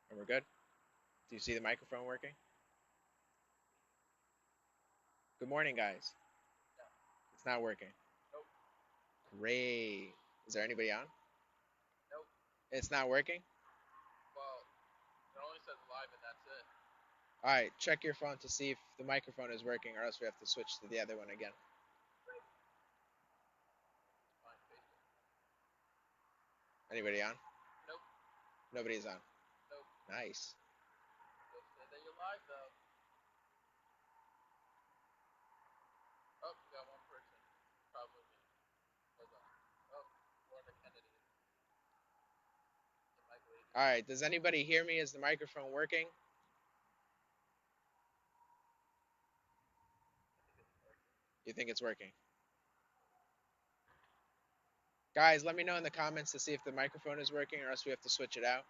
And we're good? Do you see the microphone working? Good morning, guys. It's not working. Great. Is there anybody on? It's not working? All right, check your phone to see if the microphone is working, or else we have to switch to the other one again. Anybody on? Nobody's on. Nice. All right, does anybody hear me? Is the microphone working? You think it's working? Guys, let me know in the comments to see if the microphone is working, or else we have to switch it out.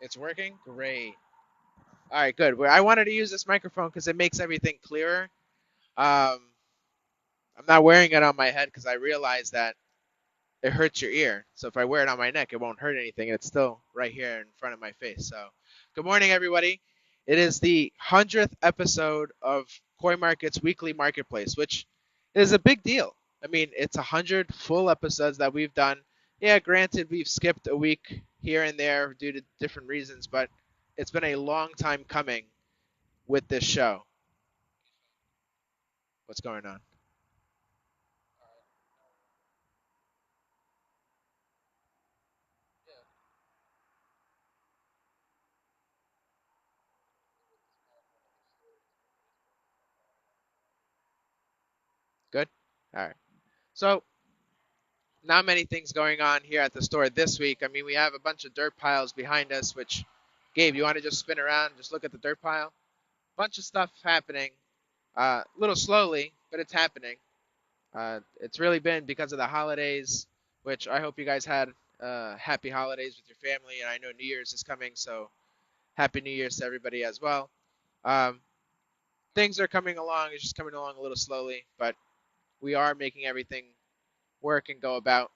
It's working? Great. All right, good. Well, I wanted to use this microphone because it makes everything clearer. I'm not wearing it on my head because I realize that it hurts your ear. So if I wear it on my neck, it won't hurt anything. It's still right here in front of my face. So good morning, everybody. It is the 100th episode of Coin Market's weekly marketplace, which is a big deal. I mean, it's 100 full episodes that we've done. Yeah, granted, we've skipped a week here and there due to different reasons, but it's been a long time coming with this show. What's going on? Good? All right. So not many things going on here at the store this week. I mean, we have a bunch of dirt piles behind us, which, Gabe, you want to just spin around and just look at the dirt pile? Bunch of stuff happening, a little slowly, but it's happening. It's really been because of the holidays, which I hope you guys had happy holidays with your family, and I know New Year's is coming, so happy New Year's to everybody as well. Um, things are coming along, it's just coming along a little slowly, but we are making everything work and go about.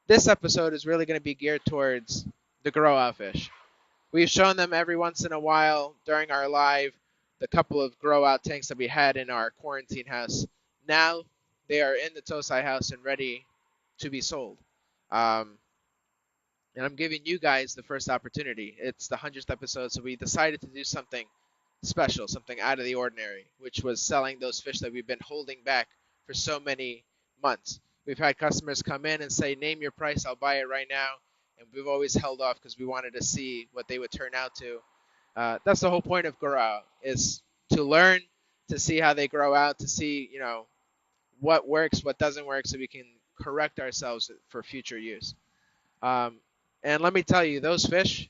This episode is really going to be geared towards the growout fish. We've shown them every once in a while during our live, the couple of growout tanks that we had in our quarantine house. Now they are in the Tosai house and ready to be sold. Um, and I'm giving you guys the first opportunity. It's the 100th episode, so we decided to do something special, something out of the ordinary, which was selling those fish that we've been holding back for so many months. We've had customers come in and say, name your price, I'll buy it right now. And we've always held off because we wanted to see what they would turn out to. That's the whole point of grow out, is to learn, to see how they grow out, to see, what works, what doesn't work, so we can correct ourselves for future use. Um, and let me tell you, those fish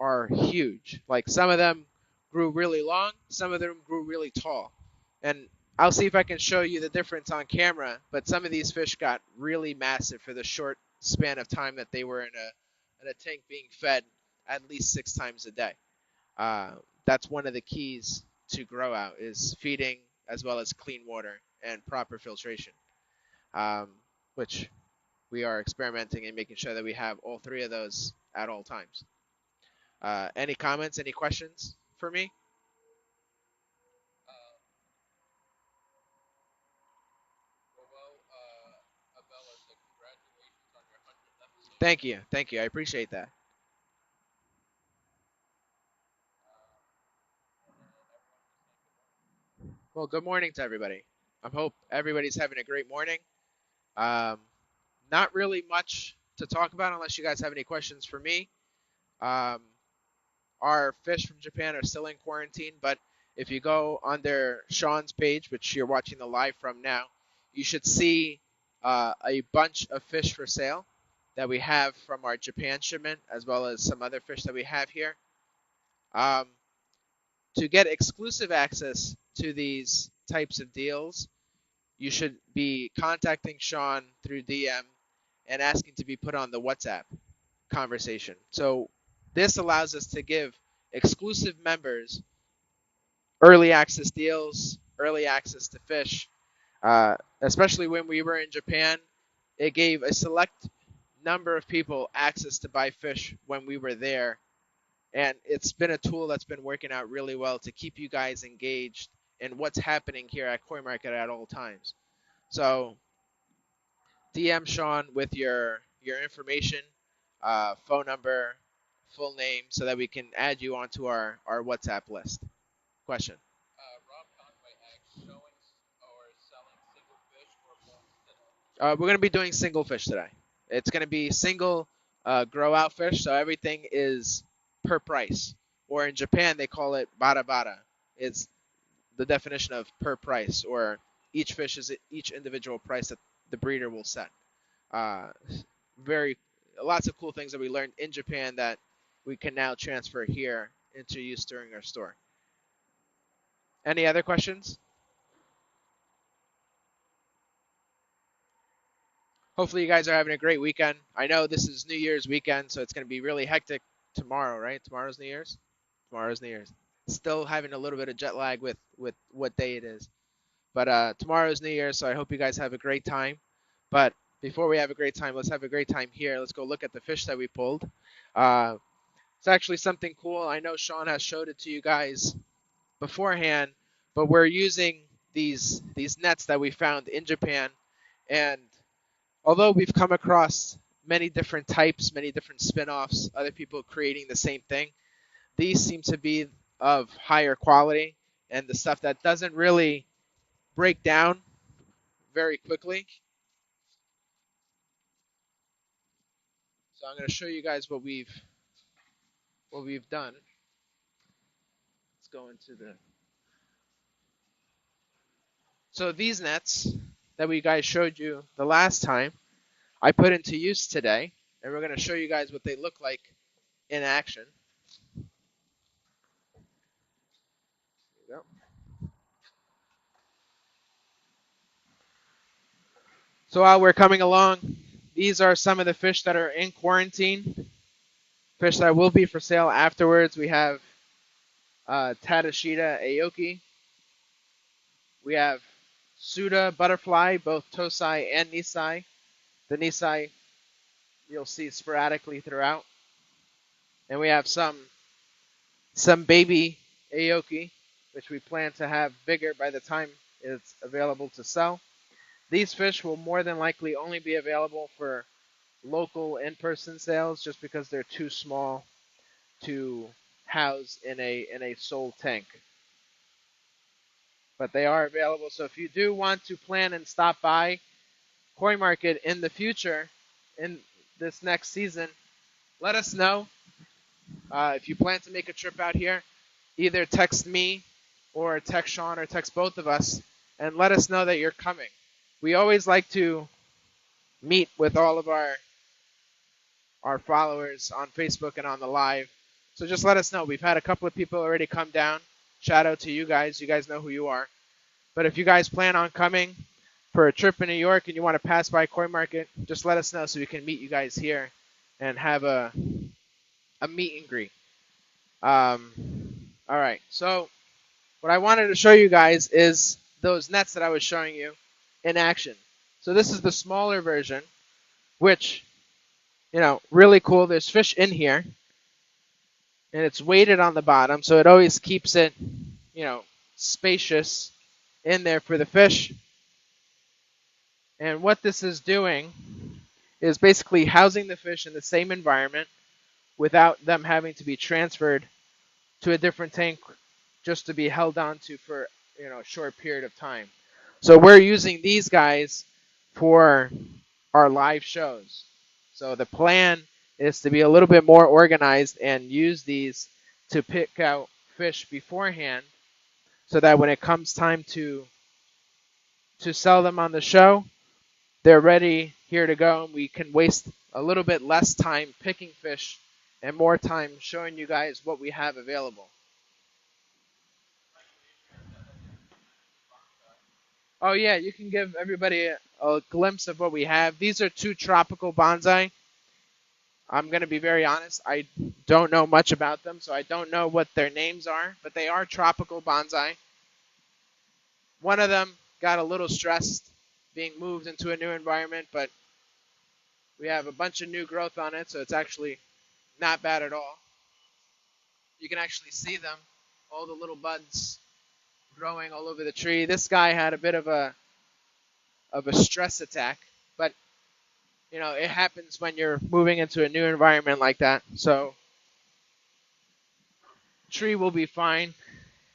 are huge. Like some of them grew really long, some of them grew really tall. And I'll see if I can show you the difference on camera, but some of these fish got really massive for the short span of time that they were in a tank being fed at least 6 times a day. Uh, that's one of the keys to grow out is feeding as well as clean water and proper filtration, um, which we are experimenting and making sure that we have all three of those at all times. Any comments, any questions for me? Thank you. Thank you. I appreciate that. Well, good morning to everybody. I hope everybody's having a great morning. Um, not really much to talk about unless you guys have any questions for me. Um, our fish from Japan are still in quarantine, but if you go under Sean's page, which you're watching the live from now, you should see a bunch of fish for sale that we have from our Japan shipment, as well as some other fish that we have here. Um, to get exclusive access to these types of deals, you should be contacting Sean through DM and asking to be put on the WhatsApp conversation. So this allows us to give exclusive members early access deals, early access to fish, especially when we were in Japan. it gave a select number of people access to buy fish when we were there. And it's been a tool that's been working out really well to keep you guys engaged in what's happening here at Koi Market at all times. So DM Sean with your information, phone number, full name, so that we can add you onto our WhatsApp list. Question. We're going to be doing single fish today. It's going to be single grow out fish, so everything is per price. Or in Japan, they call it bara bara. It's the definition of per price, or each fish is each individual price that the breeder will set. Uh, very lots of cool things that we learned in Japan that we can now transfer here into use during our store. Any other questions? Hopefully you guys are having a great weekend. I know this is New Year's weekend, so it's going to be really hectic tomorrow, right? Tomorrow's New Year's? Tomorrow's New Year's. Still having a little bit of jet lag with what day it is. But tomorrow's New Year's, so I hope you guys have a great time. But before we have a great time, let's have a great time here. Let's go look at the fish that we pulled. It's actually something cool. I know Sean has showed it to you guys beforehand, but we're using these nets that we found in Japan. And although we've come across many different types, many different spin-offs, other people creating the same thing, these seem to be of higher quality and the stuff that doesn't really break down very quickly. So I'm going to show you guys what we've done. Let's go into the. So these nets that we guys showed you the last time, I put into use today, and we're going to show you guys what they look like in action. There you go. So while we're coming along, these are some of the fish that are in quarantine. Fish that will be for sale afterwards. We have Tadashita Aoki. We have Suda Butterfly, both Tosai and Nisai. The Nisai you'll see sporadically throughout. And we have some baby Aoki, which we plan to have bigger by the time it's available to sell. These fish will more than likely only be available for local in-person sales just because they're too small to house in a sold tank. But they are available, so if you do want to plan and stop by Koi Market in the future, in this next season, let us know. If you plan to make a trip out here, either text me or text Sean or text both of us and let us know that you're coming. We always like to meet with all of our followers on Facebook and on the live. So just let us know. We've had a couple of people already come down. Shout out to you guys. You guys know who you are. But if you guys plan on coming for a trip in New York and you want to pass by Koi Market, just let us know so we can meet you guys here and have a meet and greet. All right. So what I wanted to show you guys is those nets that I was showing you in action. So this is the smaller version, which, really cool. There's fish in here, and it's weighted on the bottom, so it always keeps it, spacious in there for the fish. And what this is doing is basically housing the fish in the same environment without them having to be transferred to a different tank just to be held onto for a short period of time. So we're using these guys for our live shows. So the plan is to be a little bit more organized and use these to pick out fish beforehand so that when it comes time to sell them on the show, they're ready, here to go, and we can waste a little bit less time picking fish and more time showing you guys what we have available. Oh yeah, you can give everybody a glimpse of what we have. These are 2 tropical bonsai. I'm going to be very honest. I don't know much about them, so I don't know what their names are, but they are tropical bonsai. One of them got a little stressed being moved into a new environment, but We have a bunch of new growth on it, so it's actually not bad at all. You can actually see them, all the little buds growing all over the tree. This guy had a bit of a stress attack, but it happens when you're moving into a new environment like that. So tree will be fine.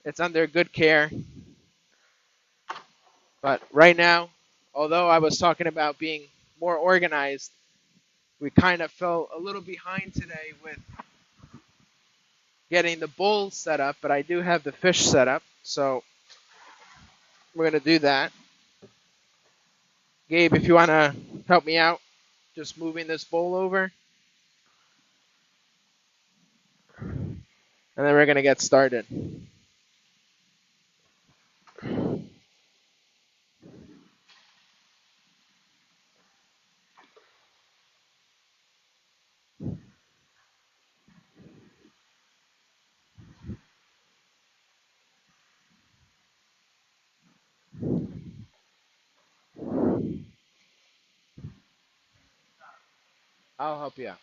It's under good care. But right now, although I was talking about being more organized, we kind of fell a little behind today with getting the bowl set up, but I do have the fish set up, so we're going to do that. Gabe, if you want to help me out, just moving this bowl over, and then we're going to get started. I'll help you out.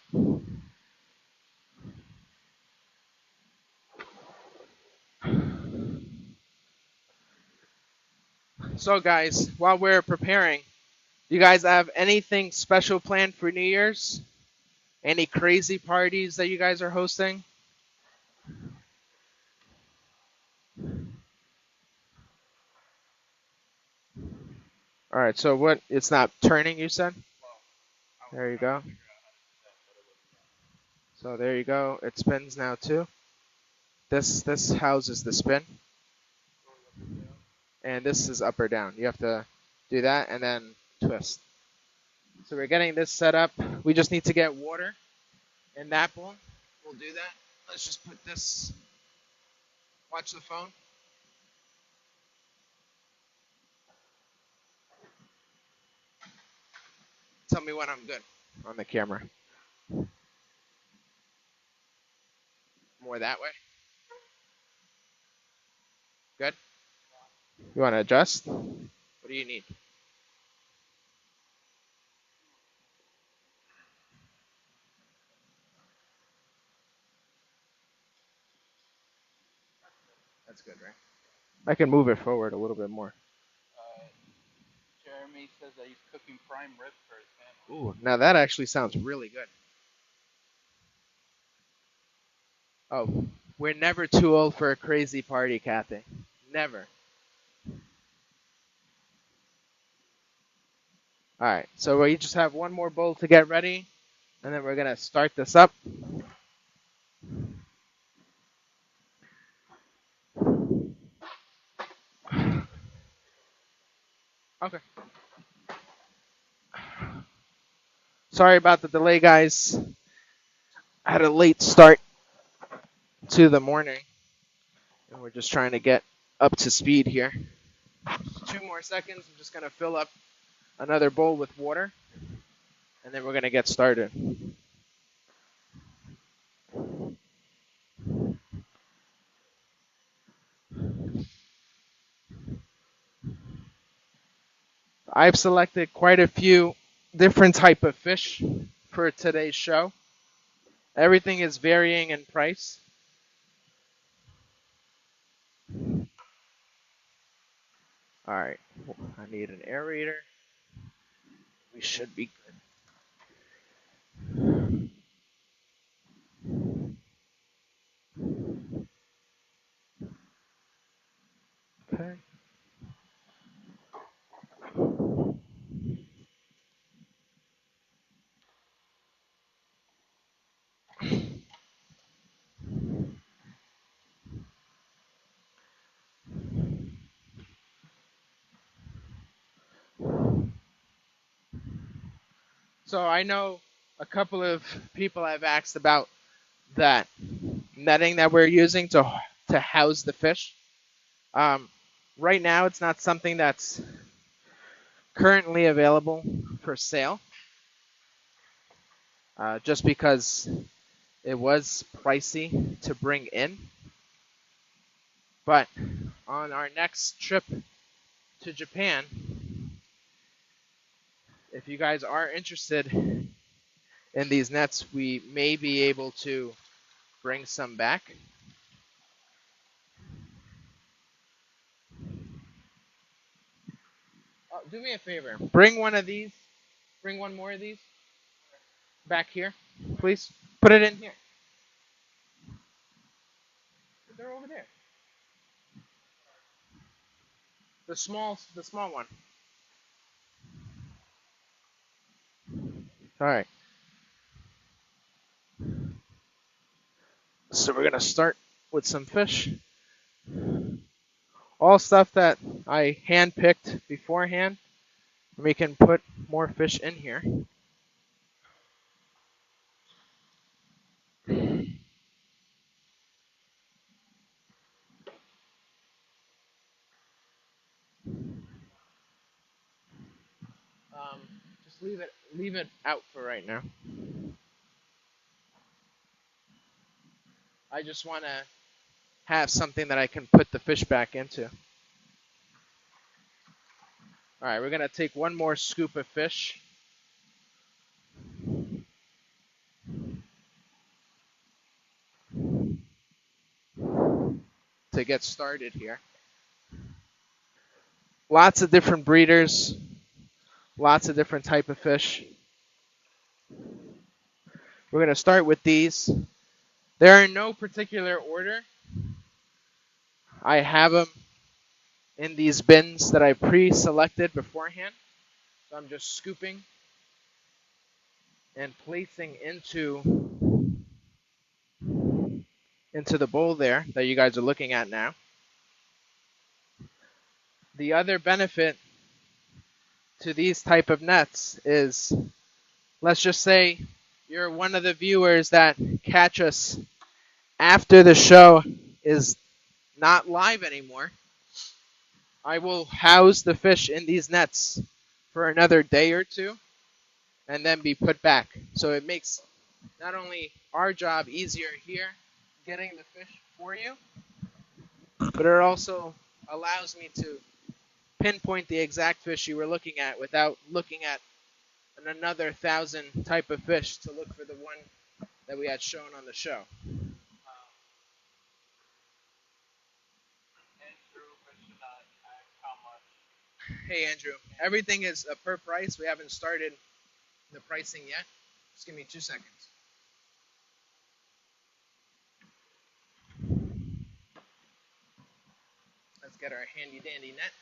So, guys, while we're preparing, do you guys have anything special planned for New Year's? Any crazy parties that you guys are hosting? All right, so what? It's not turning, you said? There you go. So there you go. It spins now too. This houses the spin, and this is up or down. You have to do that and then twist. So we're getting this set up. We just need to get water in that bowl. We'll do that. Let's just put this. Watch the phone. Tell me when I'm good on the camera. More that way. Good. You want to adjust? What do you need? That's good, right? I can move it forward a little bit more. Jeremy says that he's cooking prime rib for his family. Ooh, now that actually sounds really good. Oh, we're never too old for a crazy party, Kathy. Never. All right, so we just have one more bowl to get ready, and then we're gonna start this up. Okay. Sorry about the delay, guys. I had a late start to the morning, and we're just trying to get up to speed here. 2 more seconds. I'm just gonna fill up another bowl with water, and then we're gonna get started. I've selected quite a few different type of fish for today's show. Everything is varying in price. All right, I need an aerator. We should be good. Okay. So I know a couple of people have asked about that netting that we're using to house the fish. Um, right now, it's not something that's currently available for sale, just because it was pricey to bring in. But on our next trip to Japan, if you guys are interested in these nets, we may be able to bring some back. Oh, do me a favor. Bring one of these. Bring one more of these back here, please. Put it in here. They're over there. The small one. All right. So we're gonna start with some fish. All stuff that I hand-picked beforehand. We can put more fish in here. Um, just leave it out for right now. I just want to have something that I can put the fish back into. All right, we're gonna take one more scoop of fish to get started here. Lots of different breeders, lots of different type of fish. We're gonna start with these. They're in no particular order. I have them in these bins that I pre-selected beforehand. So I'm just scooping and placing into the bowl there that you guys are looking at now. The other benefit to these type of nets is, let's just say you're one of the viewers that catch us after the show is not live anymore. I will house the fish in these nets for another day or two and then be put back. So it makes not only our job easier here getting the fish for you, but it also allows me to pinpoint the exact fish you were looking at without looking at another 1,000 type of fish to look for the one that we had shown on the show. Andrew, but should not ask how much. Hey Andrew, everything is per price. We haven't started the pricing yet. Just give me 2 seconds. Let's get our handy dandy net.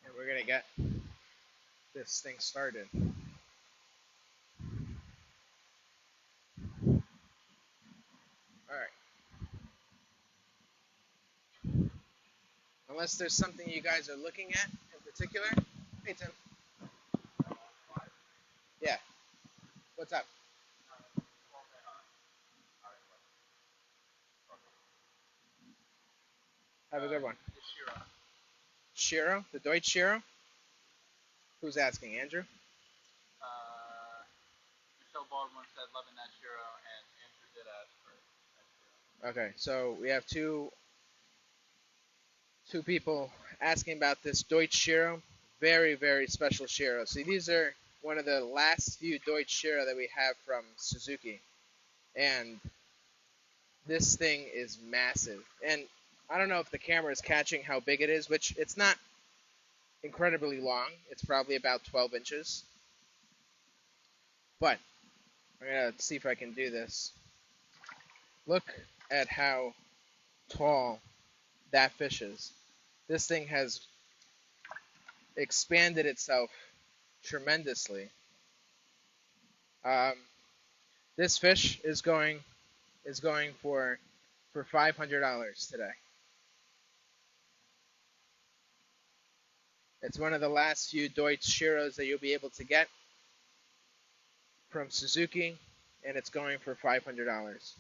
And we're gonna get this thing started. All right. Unless there's something you guys are looking at in particular. Hey Tim. Yeah. What's up? Have a good one. Shiro, the Deutsch Shiro. Who's asking? Andrew. Michelle Baldwin said loving that Shiro, and Andrew did ask for that Shiro. Okay, so we have two people asking about this Deutsch Shiro. Very, very special Shiro. See, these are one of the last few Deutsch Shiro that we have from Suzuki. And this thing is massive. And I don't know if the camera is catching how big it is, which it's not incredibly long. It's probably about 12 inches. But I'm going to see if I can do this. Look at how tall that fish is. This thing has expanded itself tremendously. Um, this fish is going for $500 today. It's one of the last few Deutsch Shiros that you'll be able to get from Suzuki, and it's going for $500.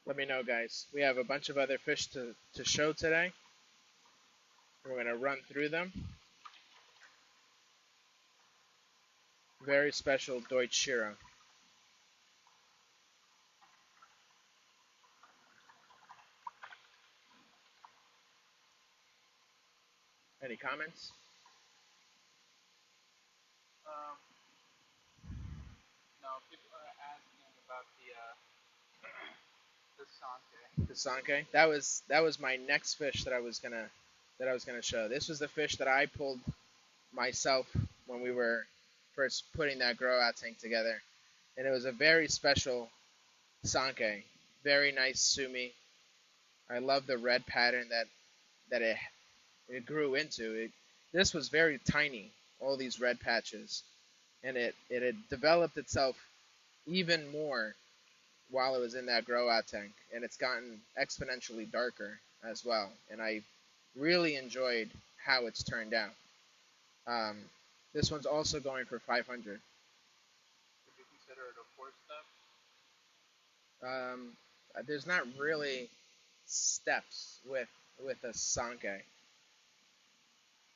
Let me know, guys. We have a bunch of other fish to show today. We're going to run through them. Very special Deutsch Shiro. Any comments? Um, no, people are asking about the sanke. The Sanke. That was my next fish that I was gonna show. This was the fish that I pulled myself when we were first putting that grow out tank together, and it was a very special Sanke. Very nice sumi. I love the red pattern that it grew into. This was very tiny. All these red patches, and it had developed itself even more while it was in that grow out tank, and it's gotten exponentially darker as well. And I really enjoyed how it's turned out. Um, this one's also going for 500. Would you consider it a four step? Um, there's not really steps with a sanke,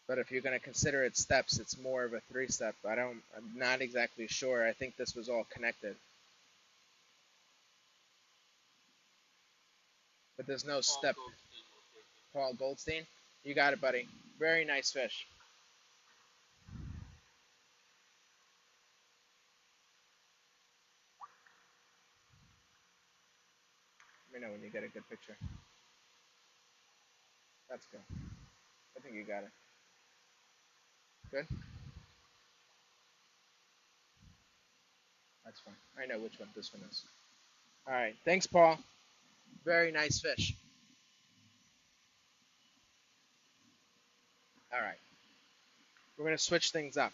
but if you're going to consider it steps, it's more of a three step. I'm not exactly sure. I think this was all connected, but there's no Paul step. Goldstein will take it. Paul Goldstein, you got it, buddy. Very nice fish. Let me know when you get a good picture. That's good. I think you got it. Good? That's fine. I know which one this one is. All right. Thanks, Paul. Very nice fish. All right. We're going to switch things up.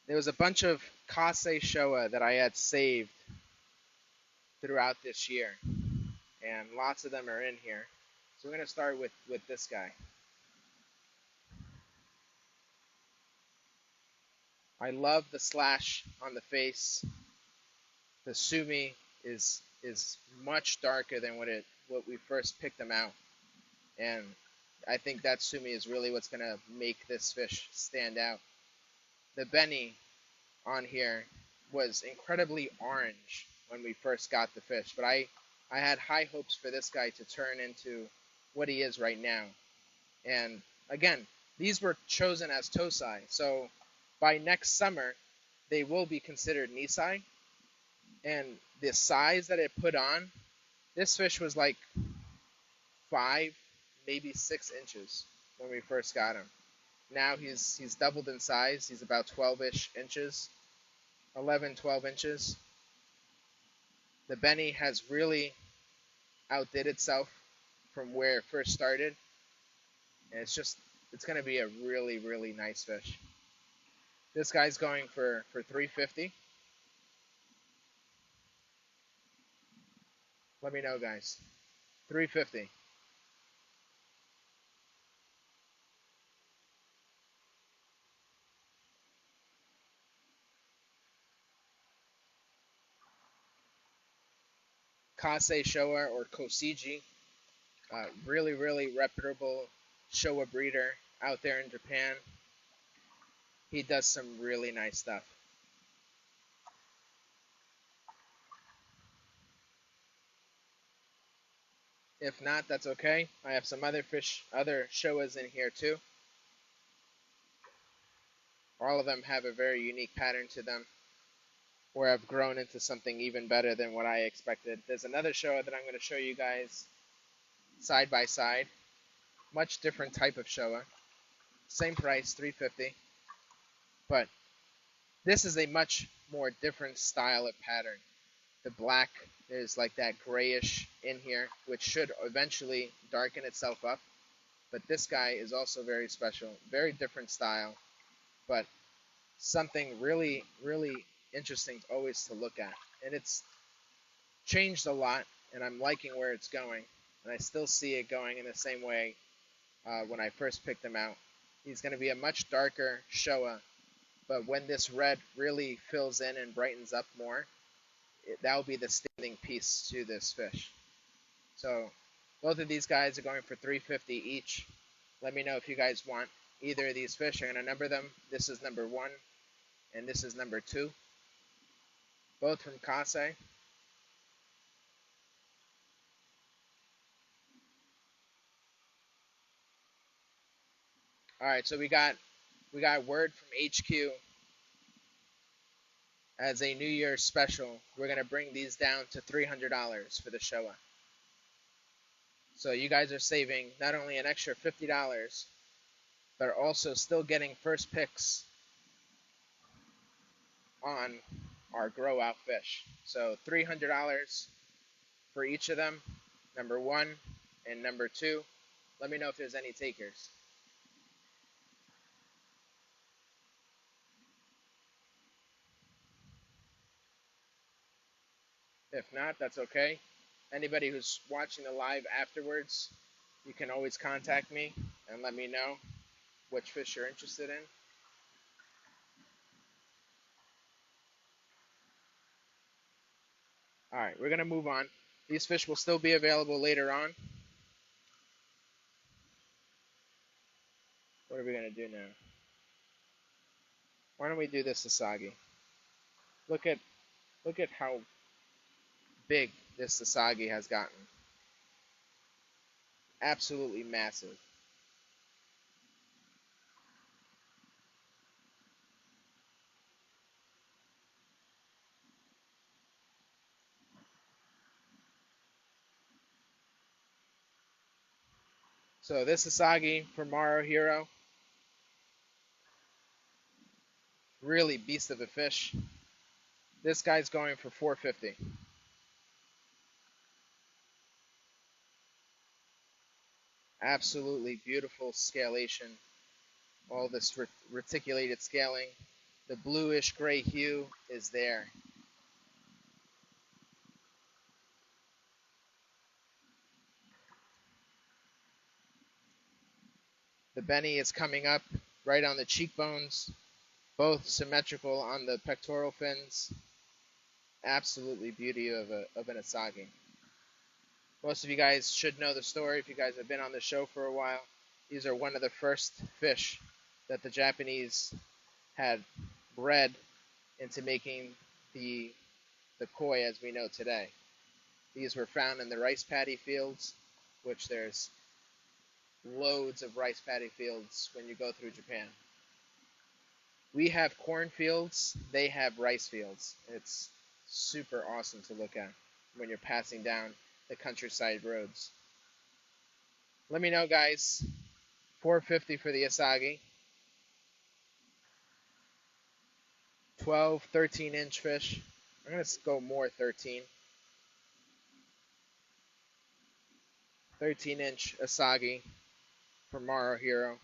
There was a bunch of Kase Showa that I had saved throughout this year, and lots of them are in here. So we're going to start with this guy. I love the slash on the face. The sumi is much darker than what we first picked them out, and I think that sumi is really what's going to make this fish stand out. The beni on here was incredibly orange when we first got the fish, but I had high hopes for this guy to turn into what he is right now. And again, these were chosen as tosai, so by next summer they will be considered nisai. And the size that it put on, this fish was like 5, maybe 6 inches when we first got him. Now he's doubled in size. He's about 12-ish inches, 11, 12 inches. The beni has really outdid itself from where it first started, and it's going to be a really really nice fish. This guy's going for 350. Let me know, guys. 350. Kase Showa or Kosiji, really really reputable Showa breeder out there in Japan. He does some really nice stuff. If not, that's okay. I have some other fish, other Showas in here too. All of them have a very unique pattern to them, where I've grown into something even better than what I expected. There's another Showa that I'm going to show you guys side by side. Much different type of Showa. Same price, 350. But this is a much more different style of pattern. The black is like that grayish in here, which should eventually darken itself up. But this guy is also very special. Very different style, but something really, really interesting always to look at. And it's changed a lot, and I'm liking where it's going. And I still see it going in the same way when I first picked him out. He's going to be a much darker Showa, but when this red really fills in and brightens up more, that will be the standing piece to this fish. So both of these guys are going for 350 each. Let me know if you guys want either of these fish. I'm going to number them. This is number 1 and this is number 2. Both from Kasei. All right, so we got word from HQ as a New Year's special. We're going to bring these down to $300 for the Showa. So you guys are saving not only an extra $50, but also still getting first picks on our grow out fish. So $300 for each of them, number 1 and number 2. Let me know if there's any takers. If not, that's okay. Anybody who's watching the live afterwards, you can always contact me and let me know which fish you're interested in. All right, we're going to move on. These fish will still be available later on. What are we going to do now? Why don't we do this Sasagi? Look at how big this Sasagi has gotten. Absolutely massive. So this Sasagi from Maro Hero, really beast of a fish. This guy's going for 450. Absolutely beautiful scalation. All this reticulated scaling. The bluish gray hue is there. The Benny is coming up right on the cheekbones, both symmetrical on the pectoral fins. Absolutely beauty of an Asagi. Most of you guys should know the story if you guys have been on the show for a while. These are one of the first fish that the Japanese had bred into making the koi as we know today. These were found in the rice paddy fields, which there's loads of rice paddy fields when you go through Japan. We have cornfields, they have rice fields. It's super awesome to look at when you're passing down the countryside roads. Let me know, guys. 450 for the Asagi. 12, 13-inch fish. I'm going to go more 13. 13-inch Asagi from Maro Hero.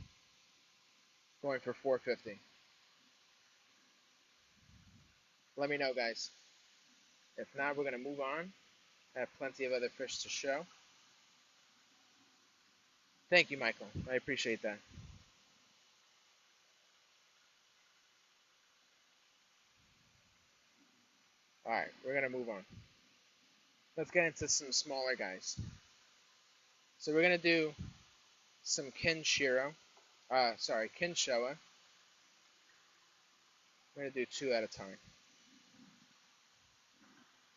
Going for 450. Let me know, guys. If not, we're going to move on. I have plenty of other fish to show. Thank you, Michael. I appreciate that. All right, we're going to move on. Let's get into some smaller guys. So we're going to do some Kinshowa. We're going to do 2 at a time.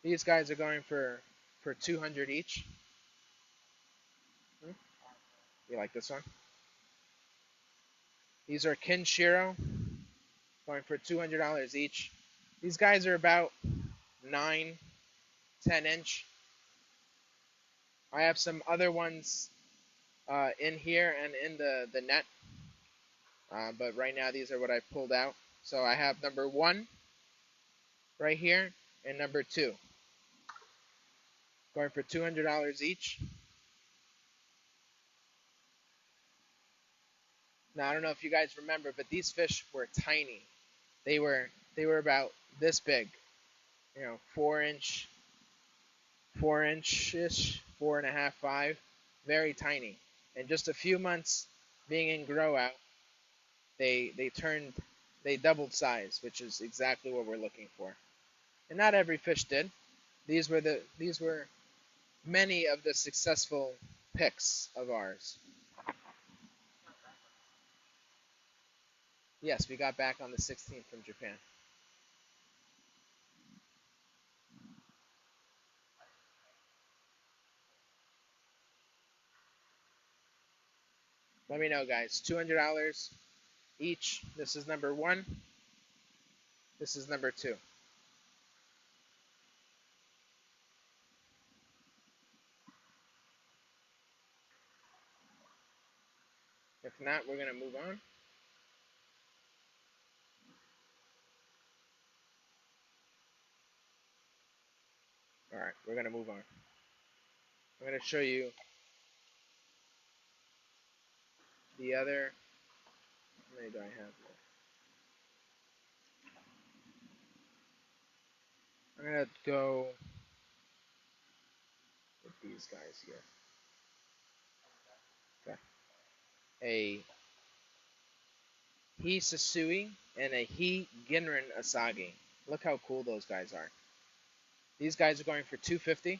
These guys are going for 200 each. You like this one? These are Kinshiro, going for $200 each. These guys are about 9, 10-inch. I have some other ones in here and in the net, but right now these are what I pulled out. So I have number 1 right here and number 2, going for $200 each. Now I don't know if you guys remember, but these fish were tiny. They were about this big, 4-inch, 4-inch-ish, 4.5, 5, very tiny. In just a few months being in grow out, they doubled size, which is exactly what we're looking for. And not every fish did. These were many of the successful picks of ours. Yes, we got back on the 16th from Japan. Let me know, guys. $200 each. This is number one. This is number two. If not, we're going to move on. All right, we're going to move on. I'm going to show you the other. How many do I have here? I'm going to go with these guys here. Okay. A He Sasui and a He Ginrin Asagi. Look how cool those guys are. These guys are going for 250.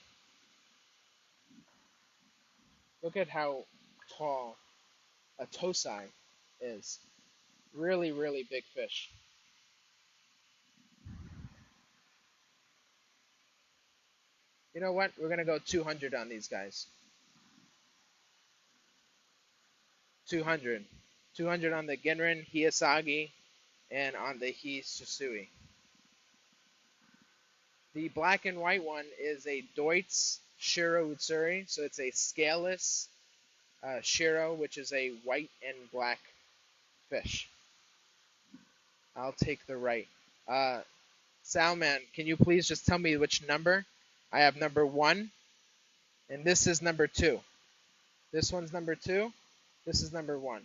Look at how tall a tosai is. Really, really big fish. You know what? We're going to go 200 on these guys. 200. 200 on the Genrin Hiasagi and on the Hisui. The black and white one is a Deutz Shiro Utsuri, so it's a scaleless Shiro, which is a white and black fish. I'll take the right. Salman, can you please just tell me which number? I have number one, and this is number two. This one's number two. This is number one.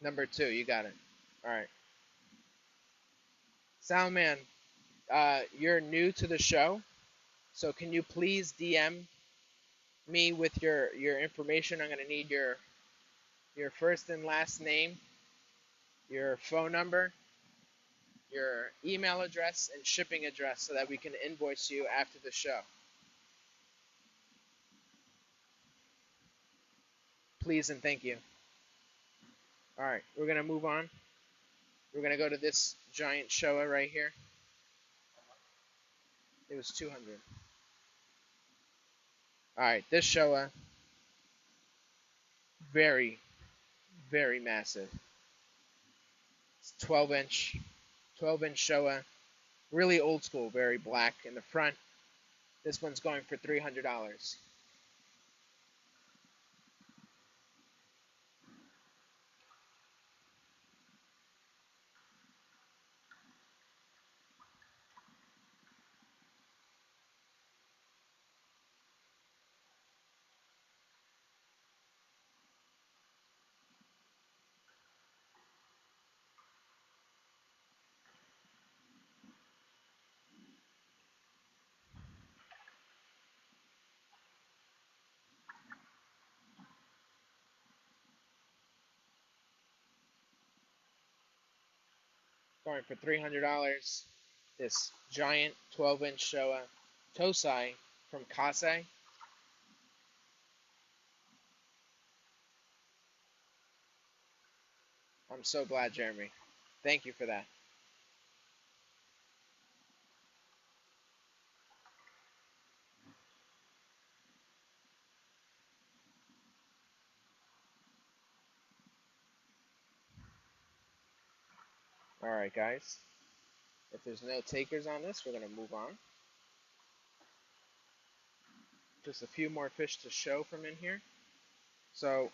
Number two, you got it. All right. Salman, you're new to the show, so can you please DM me with your information? I'm gonna need your first and last name, your phone number, your email address, and shipping address so that we can invoice you after the show. Please and thank you. All right, we're gonna move on. We're gonna go to this giant showa right here. It was 200. All right, this showa, very, very massive. It's 12-inch showa. Really old school, very black in the front. This one's going for $300. Going for $300. This giant 12-inch Showa Tosai from Kasei. I'm so glad, Jeremy. Thank you for that. All right, guys. If there's no takers on this, we're going to move on. Just a few more fish to show from in here. So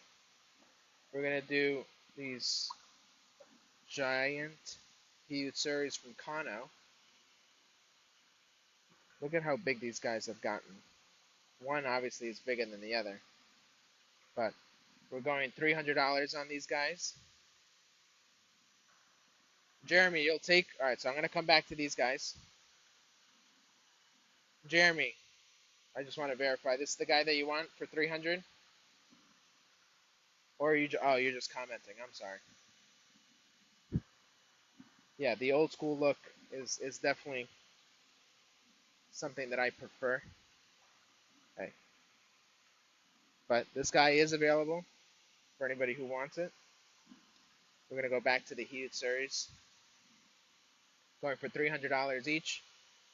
we're going to do these giant Hyutsuris from Kano. Look at how big these guys have gotten. One obviously is bigger than the other. But we're going $300 on these guys. Jeremy, you'll take. All right, so I'm gonna come back to these guys. Jeremy, I just want to verify. This is the guy that you want for 300, or are you? Oh, you're just commenting. I'm sorry. Yeah, the old school look is definitely something that I prefer. Hey, but this guy is available for anybody who wants it. We're gonna go back to the heated series, going for $300 each.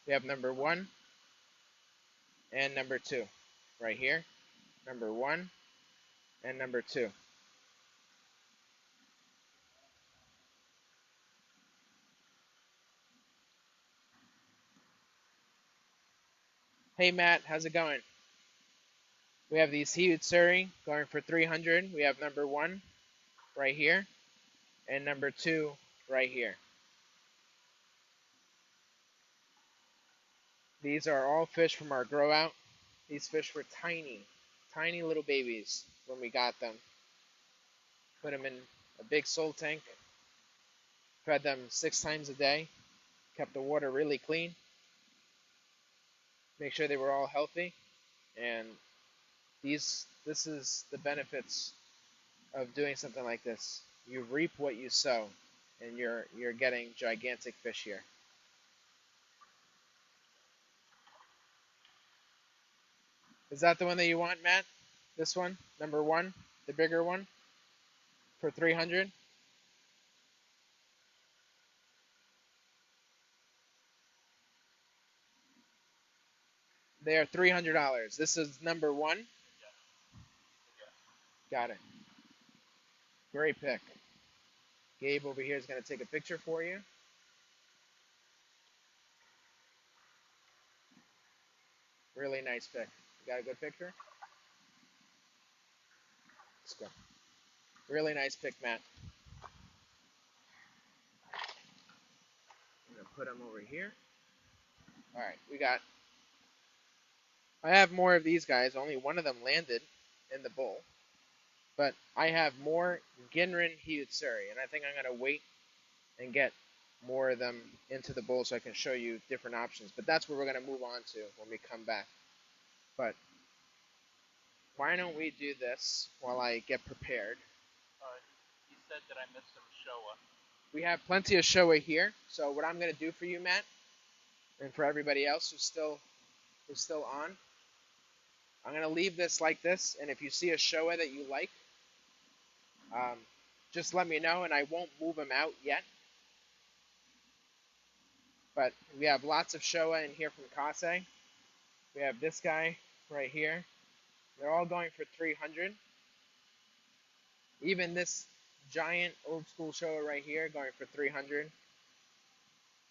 We have number one and number two, right here. Number one and number two. Hey Matt, how's it going? We have these heated Surrey going for 300. We have number one right here and number two right here. These are all fish from our grow out. These fish were tiny, tiny little babies when we got them. Put them in a big soul tank, fed them 6 times a day, kept the water really clean, make sure they were all healthy, and this is the benefits of doing something like this. You reap what you sow, and you're getting gigantic fish here. Is that the one that you want, Matt? This one, number one, the bigger one, for 300. They are $300. This is number one. Yeah. Yeah. Got it. Great pick. Gabe over here is going to take a picture for you. Really nice pick. You got a good picture? Let's go. Really nice pick, Matt. I'm going to put them over here. All right, we got. I have more of these guys. Only one of them landed in the bowl. But I have more Ginrin Hiutsuri, and I think I'm going to wait and get more of them into the bowl so I can show you different options. But that's what we're going to move on to when we come back. But why don't we do this while I get prepared? He said that I missed some Showa. We have plenty of Showa here. So what I'm going to do for you, Matt, and for everybody else who's still on, I'm going to leave this like this. And if you see a Showa that you like, just let me know, and I won't move them out yet. But we have lots of Showa in here from Kase. We have this guy right here. They're all going for 300. Even this giant old school Showa right here going for 300.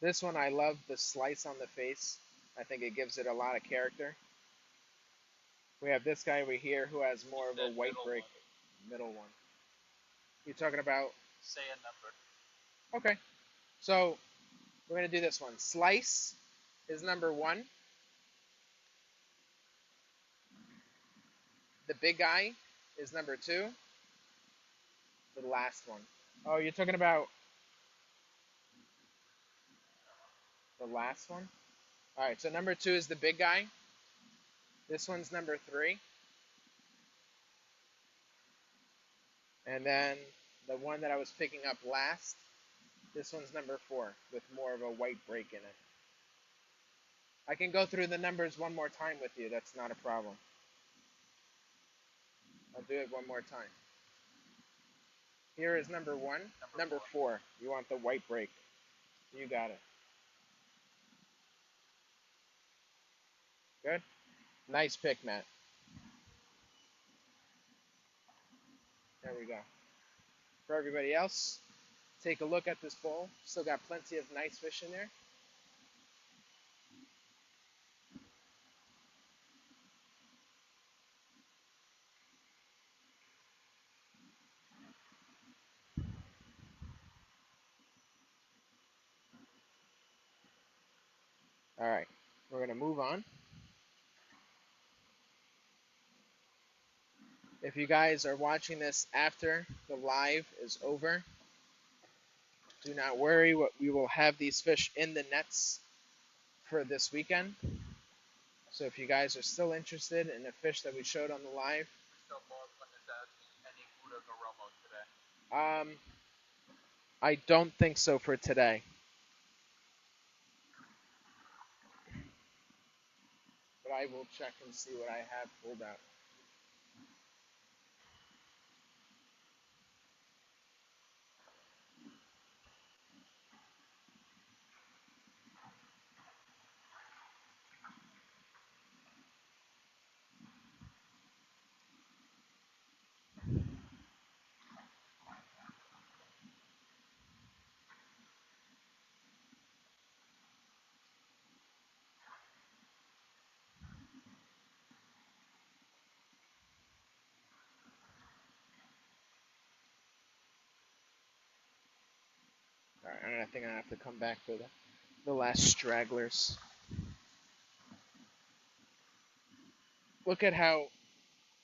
This one I love the slice on the face. I think it gives it a lot of character. We have this guy over here who has more of a white break, middle one. You talking about? Say a number. Okay. So we're gonna do this one. Slice is number one. The big guy is number two. The last one. Oh, you're talking about the last one? All right. So number two is the big guy. This one's number three. And then the one that I was picking up last, this one's number four with more of a white break in it. I can go through the numbers one more time with you. That's not a problem. I'll do it one more time. Here is number one. Number four. You want the white break. You got it. Good? Nice pick, Matt. There we go. For everybody else, take a look at this bowl. Still got plenty of nice fish in there. All right. We're going to move on. If you guys are watching this after the live is over, do not worry. We will have these fish in the nets for this weekend. So if you guys are still interested in the fish that we showed on the live, So Baldwin is asking any Buddha Goromo today. I don't think so for today. I will check and see what I have pulled out. All right, I think I have to come back for the last stragglers. Look at how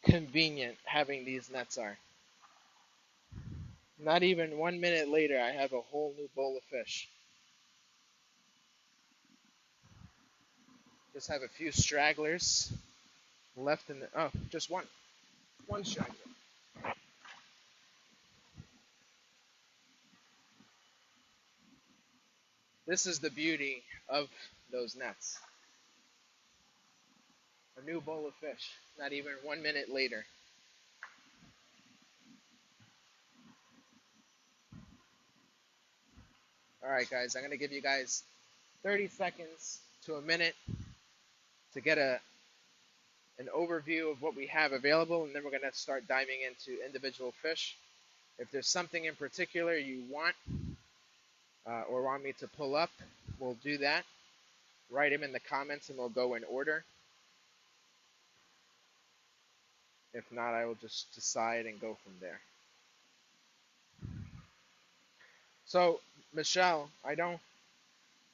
convenient having these nets are. Not even 1 minute later, I have a whole new bowl of fish. Just have a few stragglers left in the. Oh, just one straggler. This is the beauty of those nets. A new bowl of fish. Not even 1 minute later. All right, guys, I'm gonna give you guys 30 seconds to a minute to get an overview of what we have available, and then we're gonna start diving into individual fish. If there's something in particular you want or want me to pull up, we'll do that. Write them in the comments, and we'll go in order. If not, I will just decide and go from there. So, Michelle, I don't.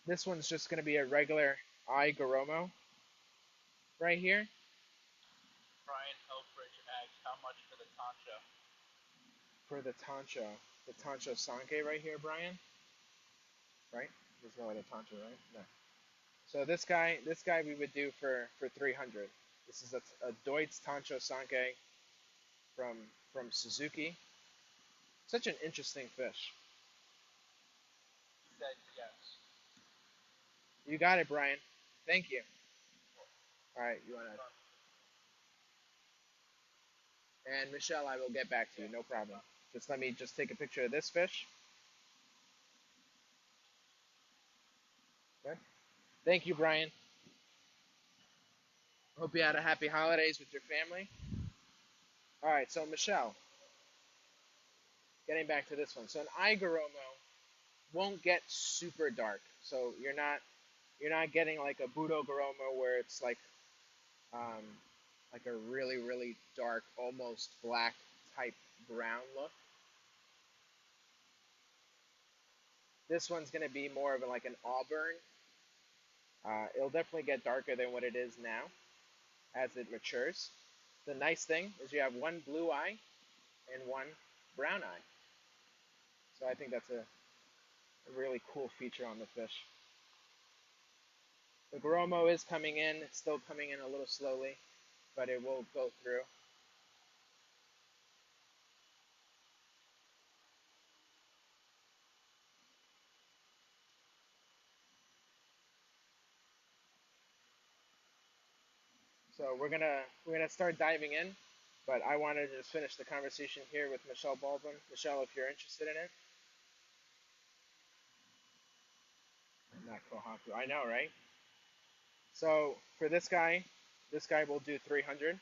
This one's just gonna be a regular eye Goromo right here. Brian Helfrich asks how much for the Tancho. For the Tancho Sanke right here, Brian. Right? There's no other Tancho, right? No. So this guy we would do for 300. This is a Deutz Tancho Sanke from from Suzuki. Such an interesting fish. He said yes. You got it, Brian. Thank you. All right, you wanna and Michelle, I will get back to you. No problem. Just let me just take a picture of this fish. Okay. Thank you, Brian. Hope you had a happy holidays with your family. All right, so Michelle, getting back to this one. So an Igaromo won't get super dark. So you're not getting like a Budo Garomo where it's um, like a really dark, almost black type brown look. This one's gonna be more of like an auburn. It'll definitely get darker than what it is now as it matures. The nice thing is you have one blue eye and one brown eye. So I think that's a really cool feature on the fish. The Goromo is coming in. It's still coming in a little slowly, but it will go through. So we're gonna start diving in, but I wanted to just finish the conversation here with Michelle Baldwin. Michelle, if you're interested in it, not Kohaku. I know, right? So for this guy will do 300.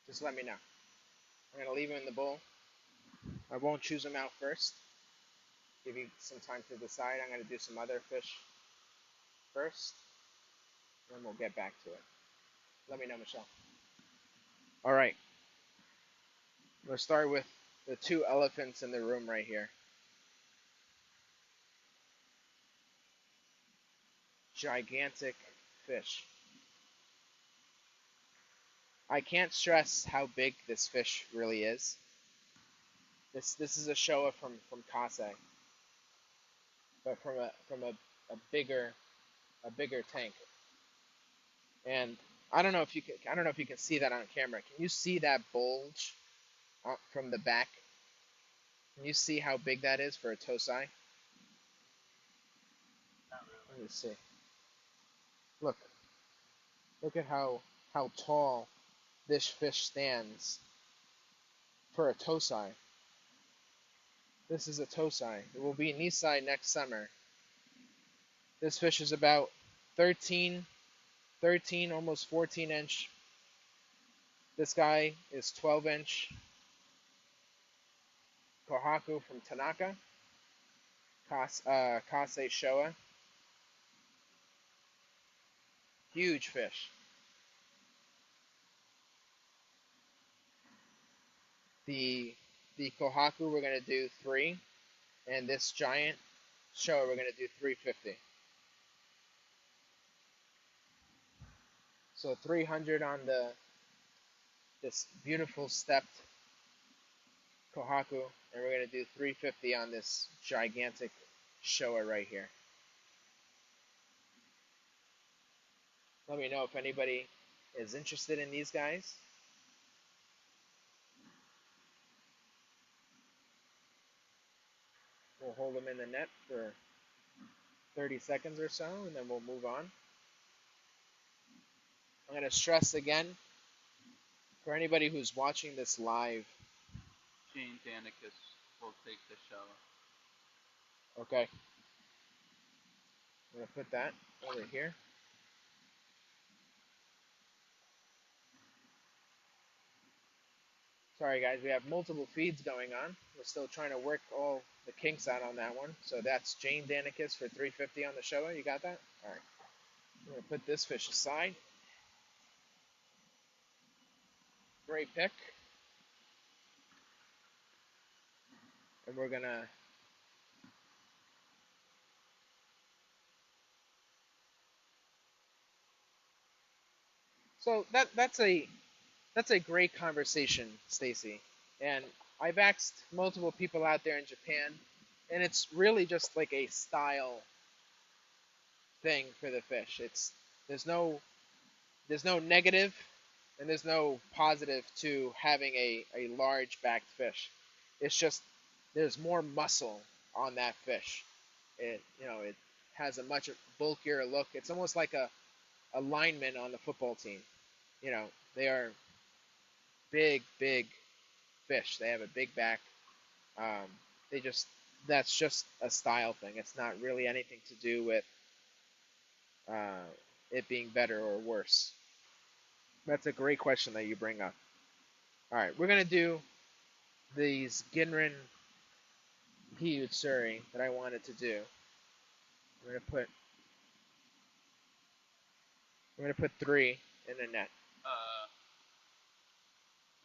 Just let me know. I'm gonna leave him in the bowl. I won't choose him out first. Give you some time to decide. I'm gonna do some other fish first, then we'll get back to it. Let me know, Michelle. All right. Let's start with the two elephants in the room right here. Gigantic fish. I can't stress how big this fish really is. This is a Showa from Kase, but from a bigger tank. And I don't know if you can see that on camera. Can you see that bulge from the back? Can you see how big that is for a tosai? Not really. Let me see. Look, look at how tall this fish stands for a tosai. This is a tosai. It will be Nisai next summer. This fish is about 13, 13, almost 14 inch. This guy is 12 inch. Kohaku from Tanaka. Kase Showa. Huge fish. The the Kohaku we're gonna do 3, and this giant Showa we're gonna do 350. So 300 on this beautiful stepped Kohaku, and we're gonna do 350 on this gigantic Showa right here. Let me know if anybody is interested in these guys. We'll hold them in the net for 30 seconds or so, and then we'll move on. I'm going to stress again, for anybody who's watching this live, Jane Danicus will take the show. okay, I'm going to put that over here. Sorry guys, we have multiple feeds going on. We're still trying to work all the kinks out on that one. So that's Jane Danicus for 350 on the Showa. You got that? All right. I'm going to put this fish aside. Great pick. And we're going to So that's a great conversation, Stacy. And I've asked multiple people out there in Japan, and it's really just like a style thing for the fish. It's there's no there's no negative and there's no positive to having a large backed fish. It's just there's more muscle on that fish. It has a much bulkier look. It's almost like a lineman on the football team. You know, they are big fish. They have a big back. Um, they just that's just a style thing. It's not really anything to do with uh, it being better or worse. That's a great question that you bring up. All right, we're gonna do these Ginrin Hiyutsuri that I wanted to do. We're gonna put we're gonna put 3 in the net.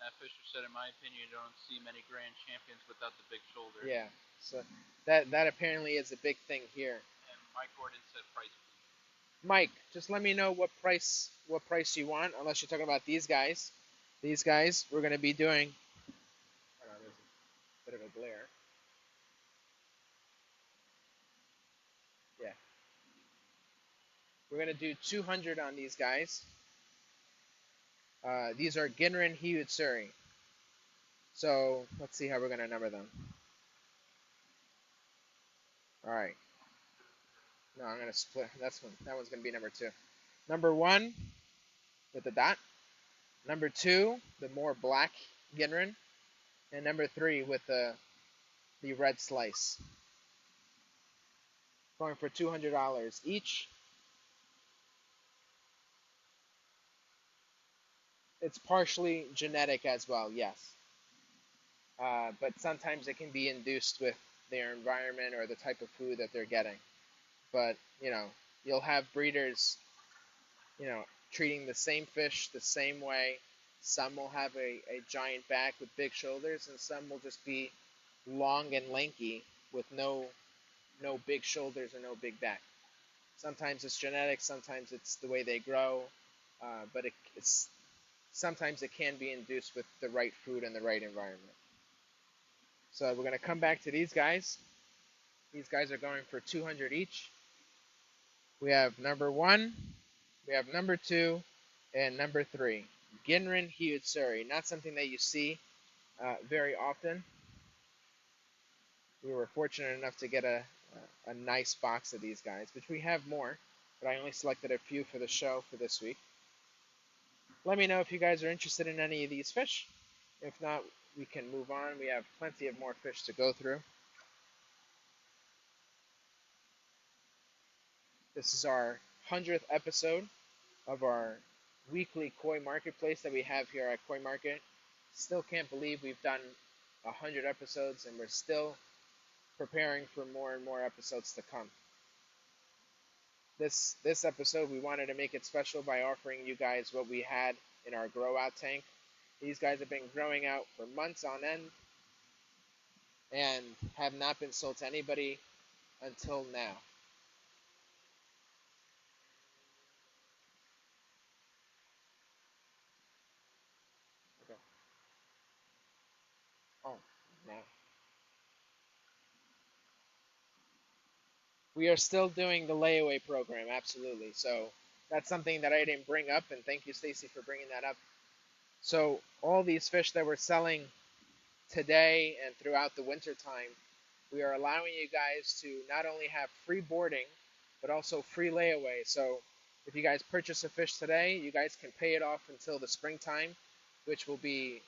Matt Fisher said, in my opinion, you don't see many grand champions without the big shoulder. Yeah, so that apparently is a big thing here. And Mike Gordon said price, please. Mike, just let me know what price you want. Unless you're talking about these guys. These guys we're gonna be doing. Hold on, there's a bit of a glare. Yeah, we're gonna do 200 on these guys. These are Ginrin Hiyutsuri. So let's see how we're gonna number them. All right. No, I'm gonna split. That one's gonna be number 2. Number 1 with the dot. Number 2, the more black Ginrin, and number 3 with the red slice. Going for $200 each. It's partially genetic as well, yes. But sometimes it can be induced with their environment or the type of food that they're getting. But, you'll have breeders, treating the same fish the same way. Some will have a giant back with big shoulders, and some will just be long and lanky with no big shoulders or no big back. Sometimes it's genetic, sometimes it's the way they grow, but it's sometimes it can be induced with the right food and the right environment. So we're going to come back to these guys. These guys are going for 200 each. We have number 1, we have number 2, And number 3, Ginrin Hyutsuri. Not something that you see very often. We were fortunate enough to get a nice box of these guys, which we have more, but I only selected a few for the show for this week. Let me know if you guys are interested in any of these fish. If not, we can move on. We have plenty of more fish to go through. This is our 100th episode of our weekly koi marketplace that we have here at Koi Market. Still can't believe we've done 100 episodes and we're still preparing for more and more episodes to come. This episode we wanted to make it special by offering you guys what we had in our grow out tank. These guys have been growing out for months on end and have not been sold to anybody until now. Okay. Oh, now. We are still doing the layaway program, absolutely. So that's something that I didn't bring up, and thank you, Stacy, for bringing that up. So all these fish that we're selling today and throughout the winter time, we are allowing you guys to not only have free boarding, but also free layaway. So if you guys purchase a fish today, you guys can pay it off until the springtime, which will be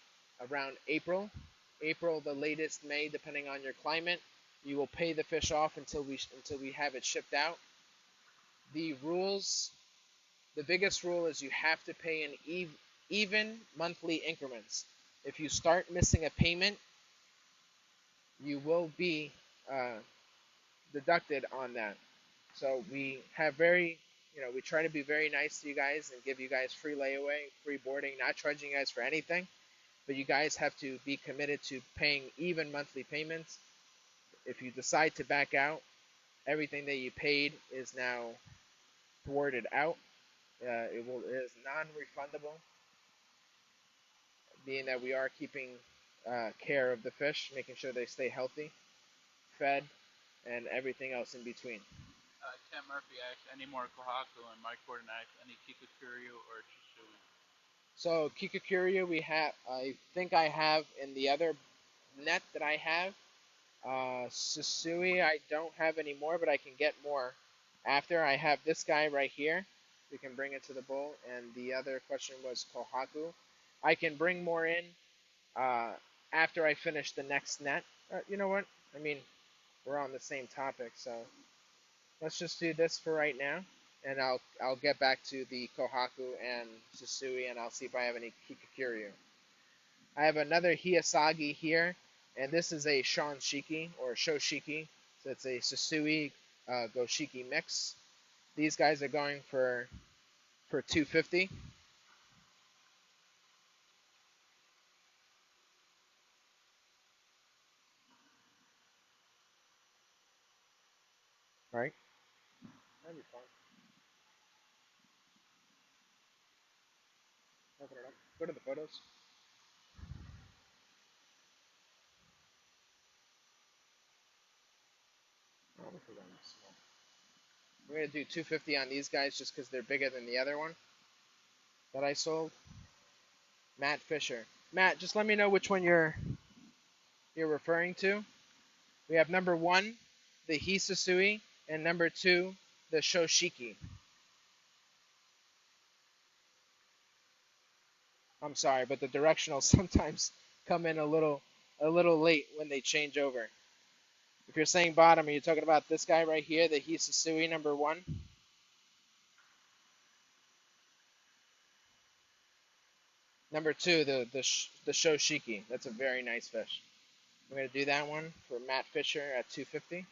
around April the latest May, depending on your climate. You will pay the fish off until we have it shipped out. The rules, the biggest rule is you have to pay in even monthly increments. If you start missing a payment, you will be uh, deducted on that. So we have we try to be very nice to you guys and give you guys free layaway, free boarding, not charging you guys for anything. But you guys have to be committed to paying even monthly payments. If you decide to back out, everything that you paid is now thwarted out. It is non-refundable, being that we are keeping care of the fish, making sure they stay healthy, fed, and everything else in between. Tim Murphy asks, any more Kohaku, and Mike Gordon asks, any Kikakuru or Chisui? So Kikakuru, I think I have in the other net that I have. Susui, I don't have any more, but I can get more after. I have this guy right here. We can bring it to the bowl. And the other question was Kohaku. I can bring more in uh, after I finish the next net. You know what? I mean, we're on the same topic, so let's just do this for right now, and I'll get back to the Kohaku and Susui, and I'll see if I have any Kikakuru. I have another Hiyasagi here, and this is a Shanshiki or Shoshiki. So it's a Susui Goshiki mix. These guys are going for 250. All right, that'd be fun. Open it up. Go to the photos. Oh, we forgot this small. We're gonna do 250 on these guys just because they're bigger than the other one that I sold. Matt Fisher. Matt, just let me know which one you're referring to. We have number 1, the Hisasui, and number 2, the Shoshiki. I'm sorry, but the directionals sometimes come in a little late when they change over. If you're saying bottom, are you talking about this guy right here, the Hisasui number 1? Number 2, the Shoshiki. That's a very nice fish. I'm gonna do that one for Matt Fisher at 250.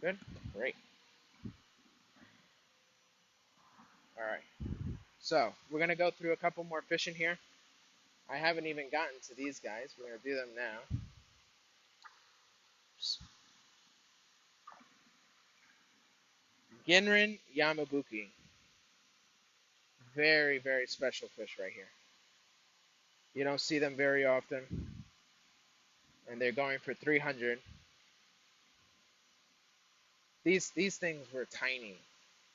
Good, great. All right. So we're gonna go through a couple more fish in here. I haven't even gotten to these guys. We're gonna do them now. Genrin Yamabuki. Very, very special fish right here. You don't see them very often, and they're going for 300. These things were tiny,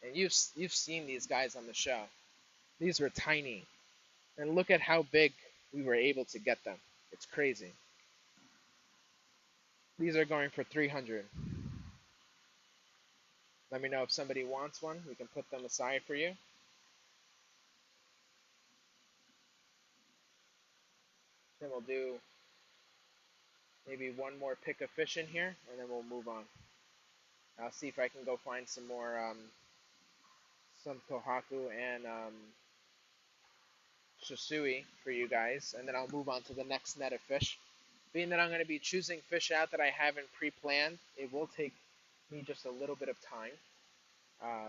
And you've seen these guys on the show. These were tiny, and look at how big we were able to get them. It's crazy. These are going for 300. Let me know if somebody wants one. We can put them aside for you. Then we'll do maybe one more pick of fish in here, and then we'll move on. I'll see if I can go find some more, some kohaku and shisui for you guys, and then I'll move on to the next net of fish. Being that I'm going to be choosing fish out that I haven't pre-planned, it will take me just a little bit of time.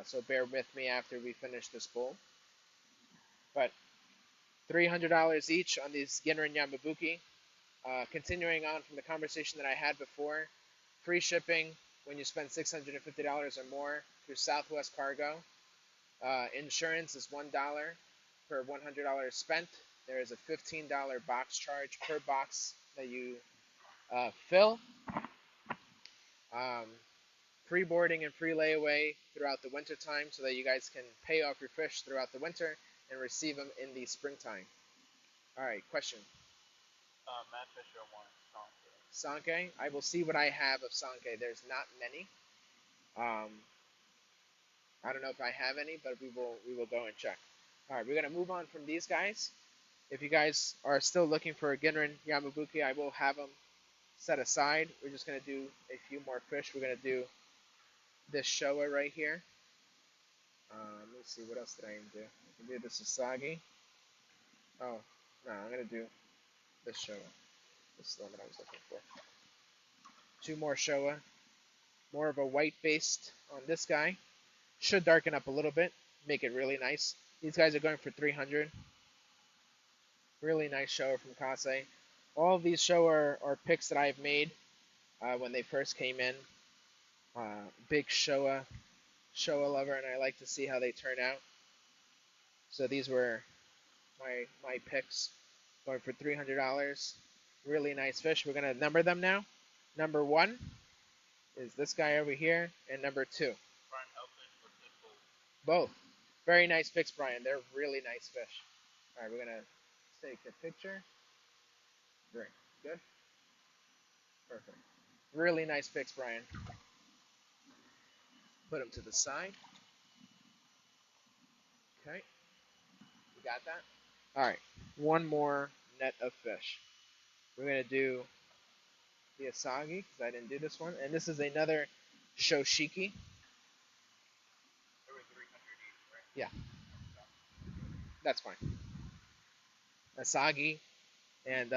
So bear with me after we finish this bowl. But $300 each on these Ginrin Yamabuki. Continuing on from the conversation that I had before, free shipping when you spend $650 or more through Southwest Cargo. Insurance is $1 per $100 spent. There is a $15 box charge per box that you fill. Um, Free boarding and free layaway throughout the winter time so that you guys can pay off your fish throughout the winter and receive them in the springtime. All right, question. Matt Fisher wants Sanke. I will see what I have of Sanke. There's not many. Um, I don't know if I have any, but we will go and check. All right, we're gonna move on from these guys. If you guys are still looking for a Ginrin Yamabuki, I will have them set aside. We're just gonna do a few more fish. We're gonna do this Showa right here. Let's see, what else did I even do? I can do the Sasagi. Oh, no, I'm gonna do this Showa. This is the one that I was looking for. Two more Showa. More of a white based on this guy. Should darken up a little bit, make it really nice. These guys are going for 300. Really nice Showa from Kase. All of these Showa are picks that I've made when they first came in. Big Showa lover, and I like to see how they turn out. So these were my picks, going for $300. Really nice fish. We're gonna number them now. Number 1 is this guy over here, and number 2. Both. Very nice picks, Brian. They're really nice fish. All right, we're gonna take a picture. Great. Good. Perfect. Really nice picks, Brian. Put them to the side. Okay. You got that? All right. One more net of fish. We're gonna do the Asagi because I didn't do this one, and this is another Shoshiki. Yeah, that's fine. Asagi and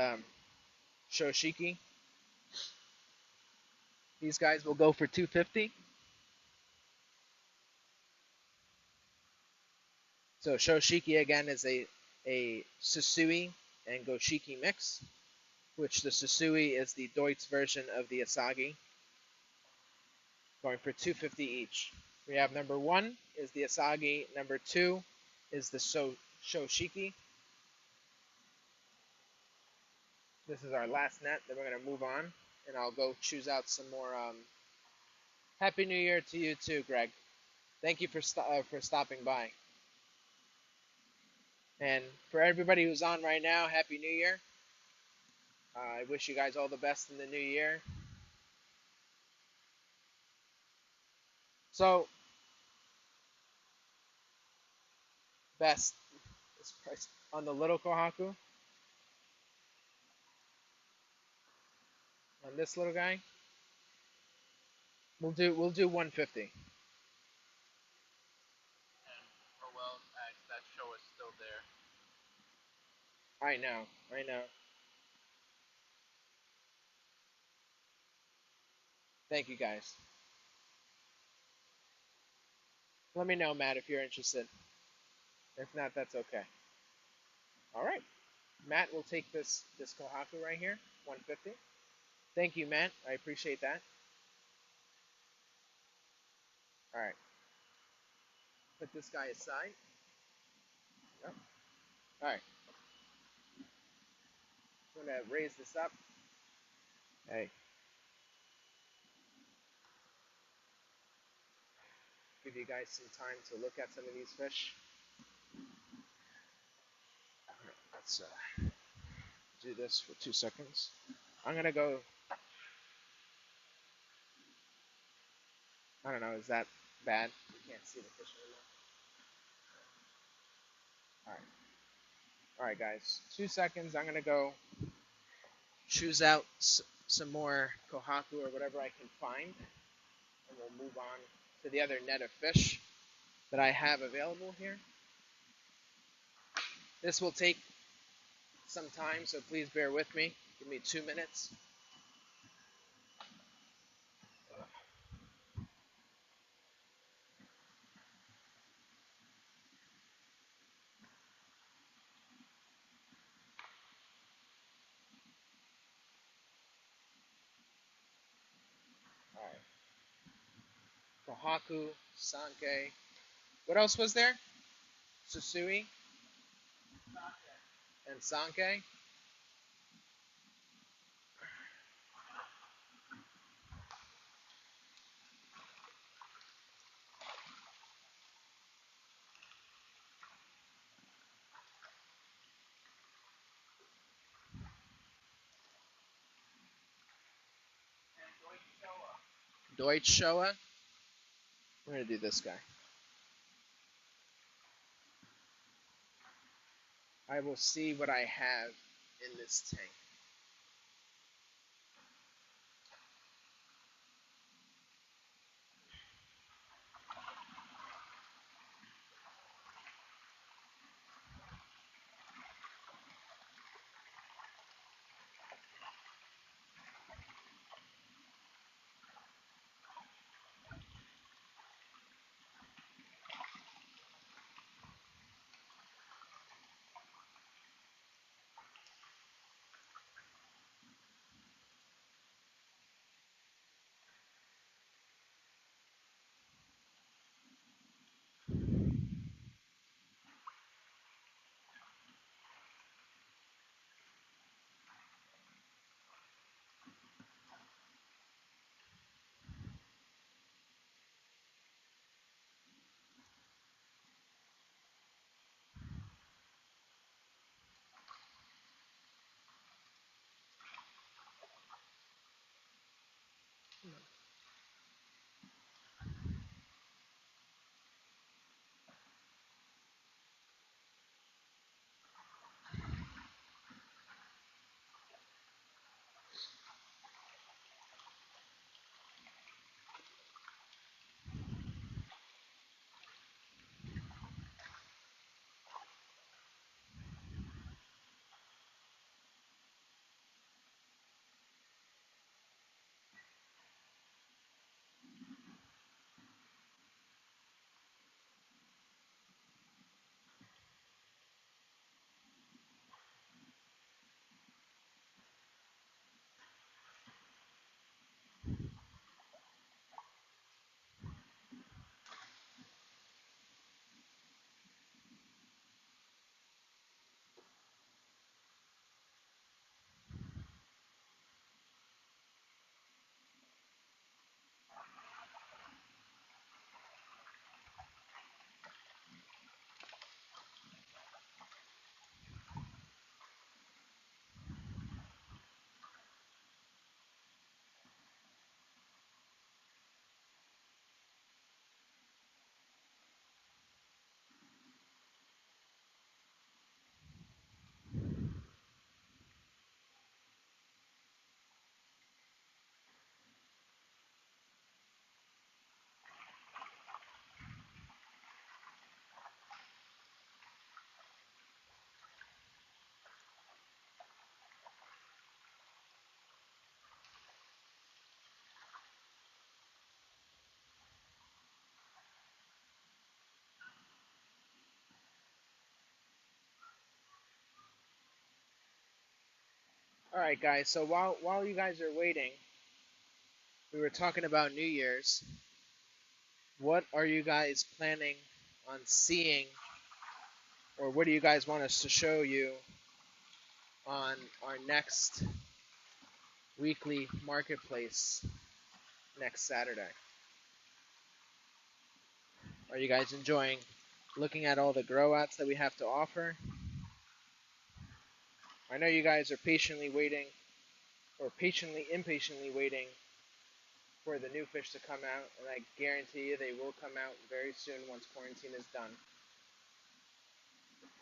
Shoshiki. These guys will go for 250. So Shoshiki again is a Susui and Goshiki mix, which the Susui is the Deutsch version of the Asagi, going for 250 each. We have number 1 is the Asagi, number 2 is the Shoshiki. This is our last net. Then we're gonna move on, and I'll go choose out some more. Happy New Year to you too, Greg. Thank you for stopping by. And for everybody who's on right now, Happy New Year. I wish you guys all the best in the new year. So, best on the little Kohaku, on this little guy. We'll do 150. And Orwell asks, that show is still there. I know. Thank you guys. Let me know, Matt, if you're interested. If not, that's okay. All right. Matt will take this Kohaku right here, 150. Thank you, Matt. I appreciate that. All right. Put this guy aside. Yep. All right. I'm gonna raise this up. Hey. Give you guys some time to look at some of these fish. Let's do this for 2 seconds. I'm gonna go. I don't know. Is that bad? You can't see the fish anymore. All right. All right, guys. 2 seconds. I'm gonna go choose out some more kohaku or whatever I can find, and we'll move on to the other net of fish that I have available here. This will take some time, so please bear with me. Give me 2 minutes. All right. Kohaku, Sanke. What else was there? Susui and Sanke. Deutsch Showa. We're gonna do this guy. I will see what I have in this tank. All right, guys. So while you guys are waiting, we were talking about New Year's. What are you guys planning on seeing, or what do you guys want us to show you on our next weekly marketplace next Saturday? Are you guys enjoying looking at all the growouts that we have to offer? I know you guys are patiently waiting, or impatiently waiting for the new fish to come out, and I guarantee you they will come out very soon once quarantine is done.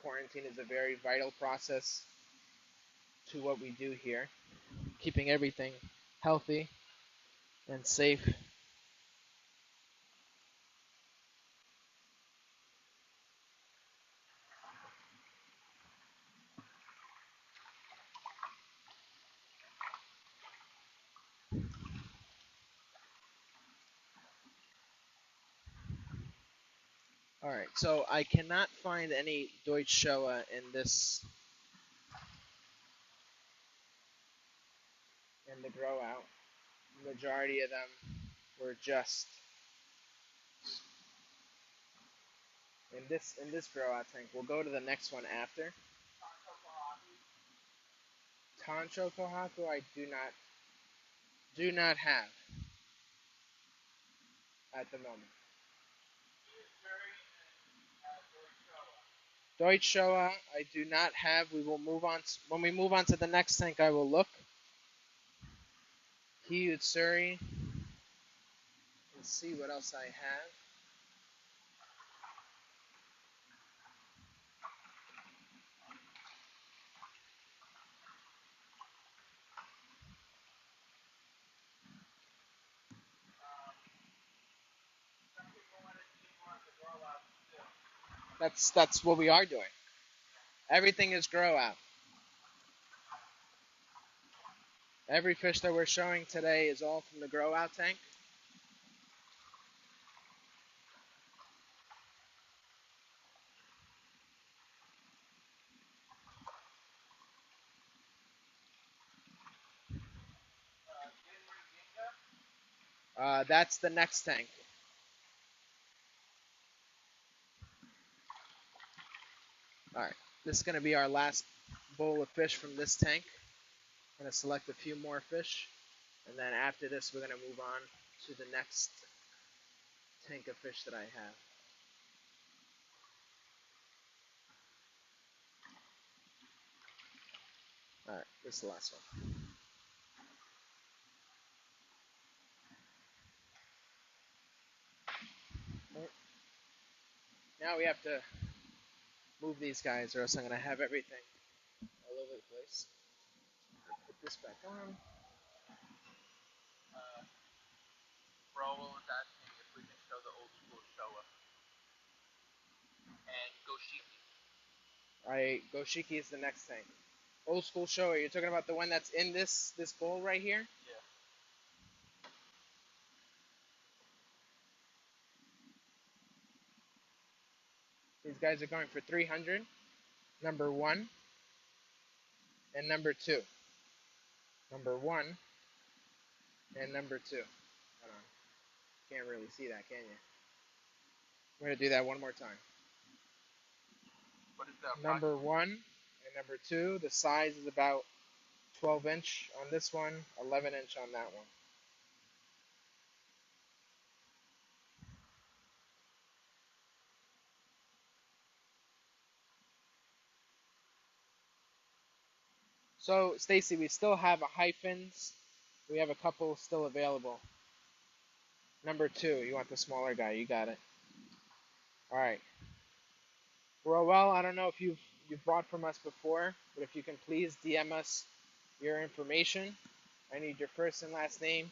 Quarantine is a very vital process to what we do here, keeping everything healthy and safe. All right, so I cannot find any Deutsch Showa in the grow out. The majority of them were just in this grow out tank. We'll go to the next one after. Tancho Kohaku I do not have at the moment. Deutsch Showa I do not have. We will move on when we move on to the next tank. I will look. Hiyutsuri. Let's see what else I have. That's what we are doing. Everything is grow out. Every fish that we're showing today is all from the grow out tank. That's the next tank. All right, this is going to be our last bowl of fish from this tank. I'm going to select a few more fish, and then after this, we're going to move on to the next tank of fish that I have. All right, this is the last one. Now we have to move these guys, or else I'm going to have everything all over the place. Put this back on. Raul is asking if we can show the old school Showa. And Goshiki. Goshiki is the next tank. Old school Showa. You're talking about the one that's in this bowl right here? Yeah. These guys are going for 300. Number one and number two. Number one and number two. Hold on. Can't really see that, can you? We're going to do that one more time. What is that? Number one and number two. The size is about 12 inch on this one, 11 inch on that one. So, Stacy, we still have a hyphens. We have a couple still available. Number two, you want the smaller guy. You got it. All right. Well, I don't know if you've bought from us before, but if you can please DM us your information. I need your first and last name,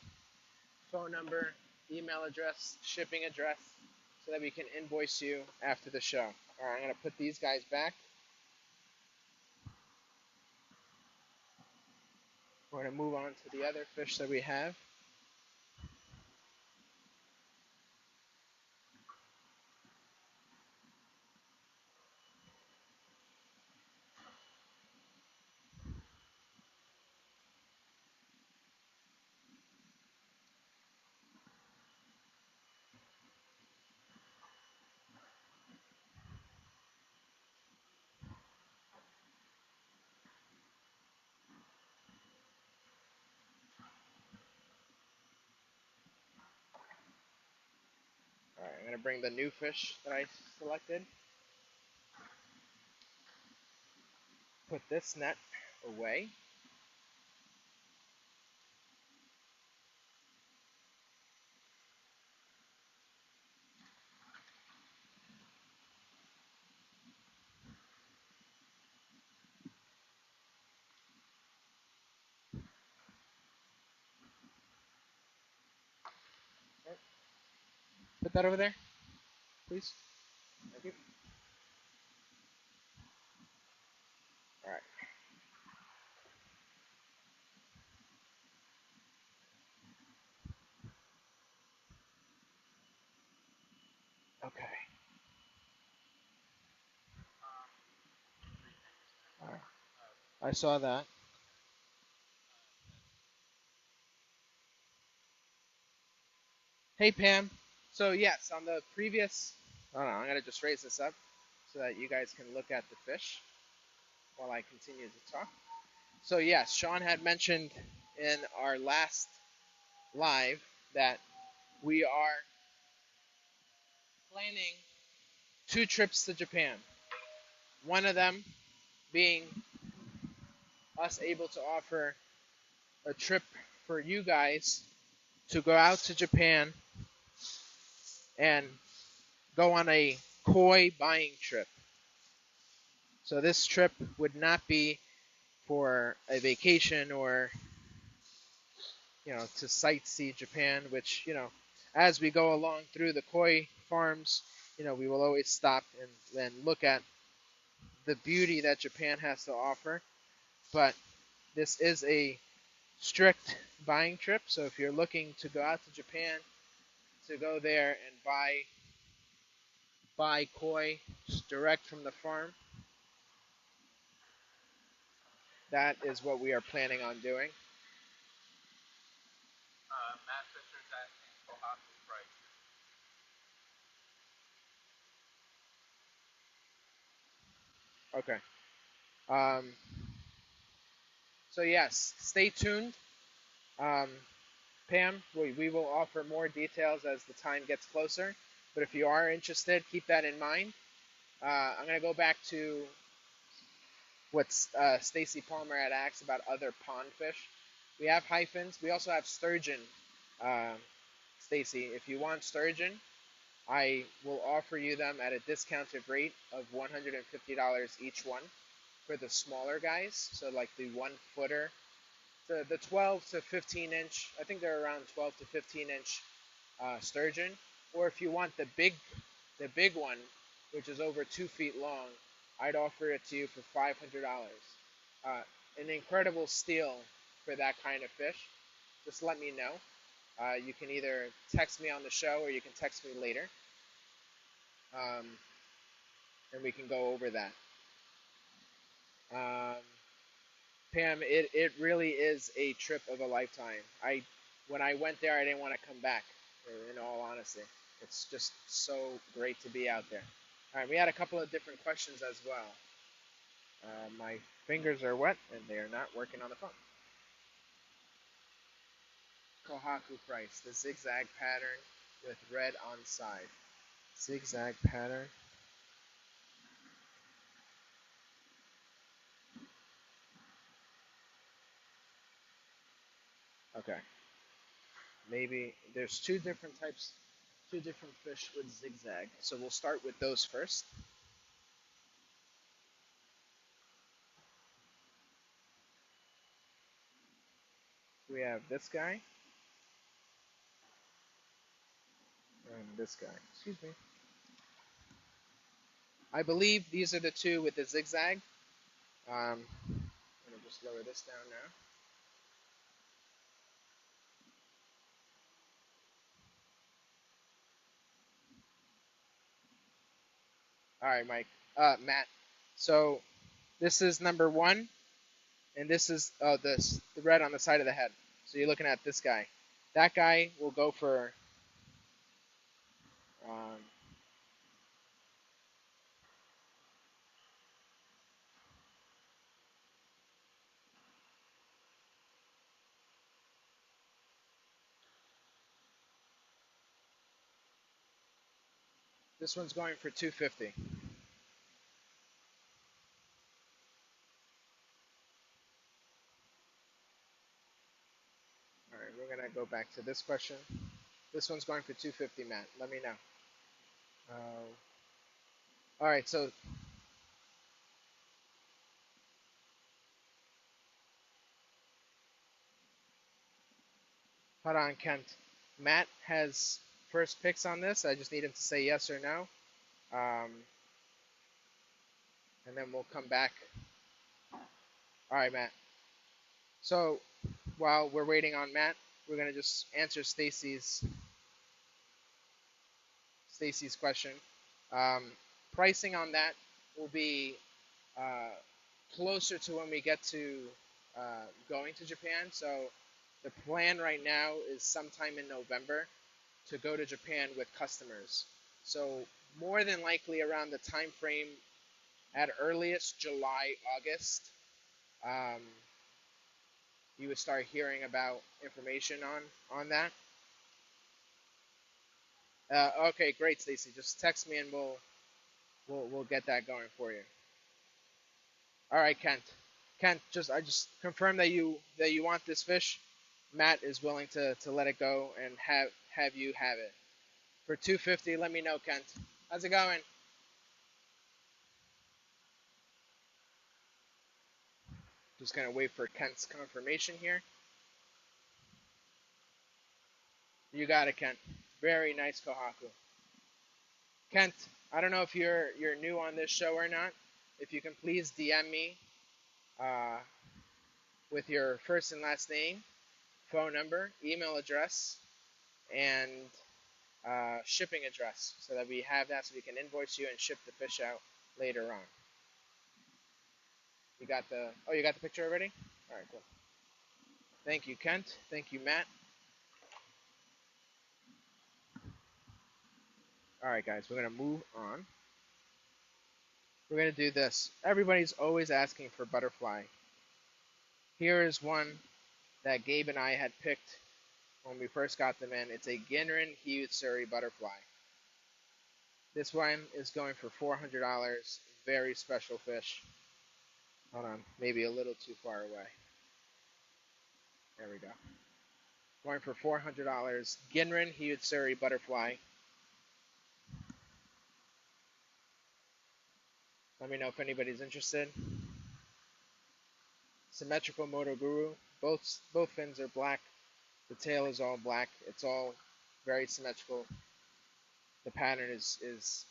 phone number, email address, shipping address, so that we can invoice you after the show. All right, I'm going to put these guys back. We're going to move on to the other fish that we have. gonna bring the new fish that I selected. Put this net away. Put that over there, please. Thank you. All right. Okay. All right. I saw that. Hey Pam. So yes, on the previous. Oh no, I'm gonna just raise this up so that you guys can look at the fish while I continue to talk. So yes, Sean had mentioned in our last live that we are planning 2 trips to Japan. One of them being us able to offer a trip for you guys to go out to Japan and go on a koi buying trip. So this trip would not be for a vacation or to sightsee Japan, which as we go along through the koi farms, we will always stop and look at the beauty that Japan has to offer. But this is a strict buying trip, so if you're looking to go out to Japan to go there and buy koi direct from the farm, that is what we are planning on doing. Matt Fisher's asking Kohaku price. Okay. Um, so yes, stay tuned. Um, Pam, we will offer more details as the time gets closer. But if you are interested, keep that in mind. I'm going to go back to what Stacy Palmer had asked about other pond fish. We have hyphens. We also have sturgeon. Uh, Stacy, if you want sturgeon, I will offer you them at a discounted rate of $150 each one for the smaller guys. So like the 1 footer, the 12 to 15 inch. I think they're around 12 to 15 inch sturgeon. Or if you want the big one, which is over 2 feet long, I'd offer it to you for $500. Uh, an incredible steal for that kind of fish. Just let me know. You can either text me on the show or you can text me later, um, and we can go over that. Um, Pam, it really is a trip of a lifetime. When I went there, I didn't want to come back. In all honesty, it's just so great to be out there. All right, we had a couple of different questions as well. My fingers are wet and they are not working on the phone. Kohaku price, the zigzag pattern with red on side. Zigzag pattern. Okay. Maybe there's two different fish with zigzag. So we'll start with those first. We have this guy and this guy. Excuse me. I believe these are the two with the zigzag. I'm gonna just lower this down now. All right, Mike. Matt. So this is number one, and this is the red on the side of the head. So you're looking at this guy. That guy will go for um, This one's going for 250. All right, we're gonna go back to this question. This one's going for 250, Matt. Let me know. All right, so hold on, Kent. Matt has first picks on this. I just need him to say yes or no, and then we'll come back. All right, Matt. So while we're waiting on Matt, we're gonna just answer Stacy's question. Um, Pricing on that will be uh, closer to when we get to going to Japan. So the plan right now is sometime in November to go to Japan with customers. So more than likely around the time frame at earliest July, August, um, you would start hearing about information on that. Okay, great, Stacy. Just text me and we'll get that going for you. All right, Kent. Kent, I just confirm that you want this fish. Matt is willing to let it go and have you have it for 250. Let me know, Kent. How's it going? Just gonna wait for Kent's confirmation here. You got it, Kent. Very nice Kohaku. Kent, I don't know if you're new on this show or not. If you can please DM me uh, with your first and last name, phone number, email address, and shipping address, so that we have that, so we can invoice you and ship the fish out later on. You got the picture already? All right, cool. Thank you, Kent. Thank you, Matt. All right, guys, we're gonna move on. We're gonna do this. Everybody's always asking for butterfly. Here is one that Gabe and I had picked when we first got them in. It's a Ginrin Hiutsuri butterfly. This one is going for $400. Very special fish. Hold on, maybe a little too far away. There we go. Going for $400. Ginrin Hiutsuri butterfly. Let me know if anybody's interested. Symmetrical Motoguru. Both fins are black. The tail is all black. It's all very symmetrical. The pattern is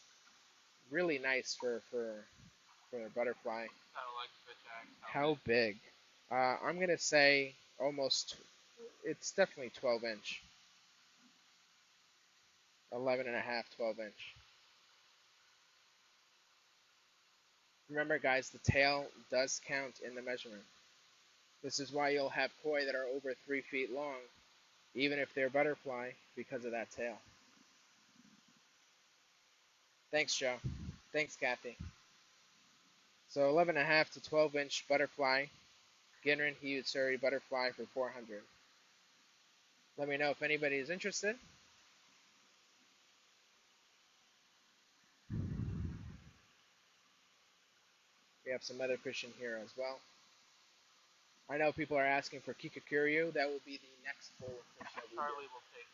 really nice for a butterfly. How big? I'm gonna say almost. It's definitely 12 inch. 11 and a half, 12 inch. Remember, guys, the tail does count in the measurement. This is why you'll have koi that are over 3 feet long, even if they're butterfly, because of that tail. Thanks, Joe. Thanks, Kathy. So 11 and a half to 12 inch butterfly, Ginrin Hiutsuri butterfly for 400. Let me know if anybody is interested. We have some other fish in here as well. I know people are asking for Kikakiryu. That will be the next bowl of fish that we Charlie will take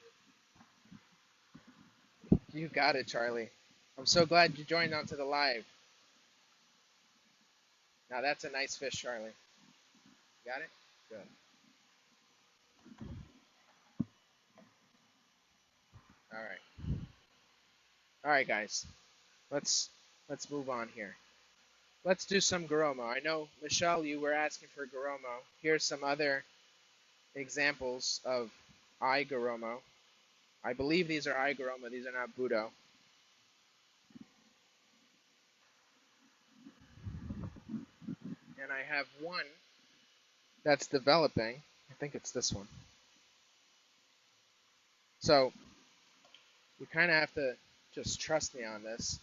it. do. You got it, Charlie. I'm so glad you joined onto the live. Now that's a nice fish, Charlie. Got it? Good. All right. All right, guys. Let's let's move on here. Let's do some Garomo. I know, Michelle, you were asking for Garomo. Here's some other examples of Garomo. I believe these are Garomo. These are not Budo. And I have one that's developing. I think it's this one. So you kind of have to just trust me on this.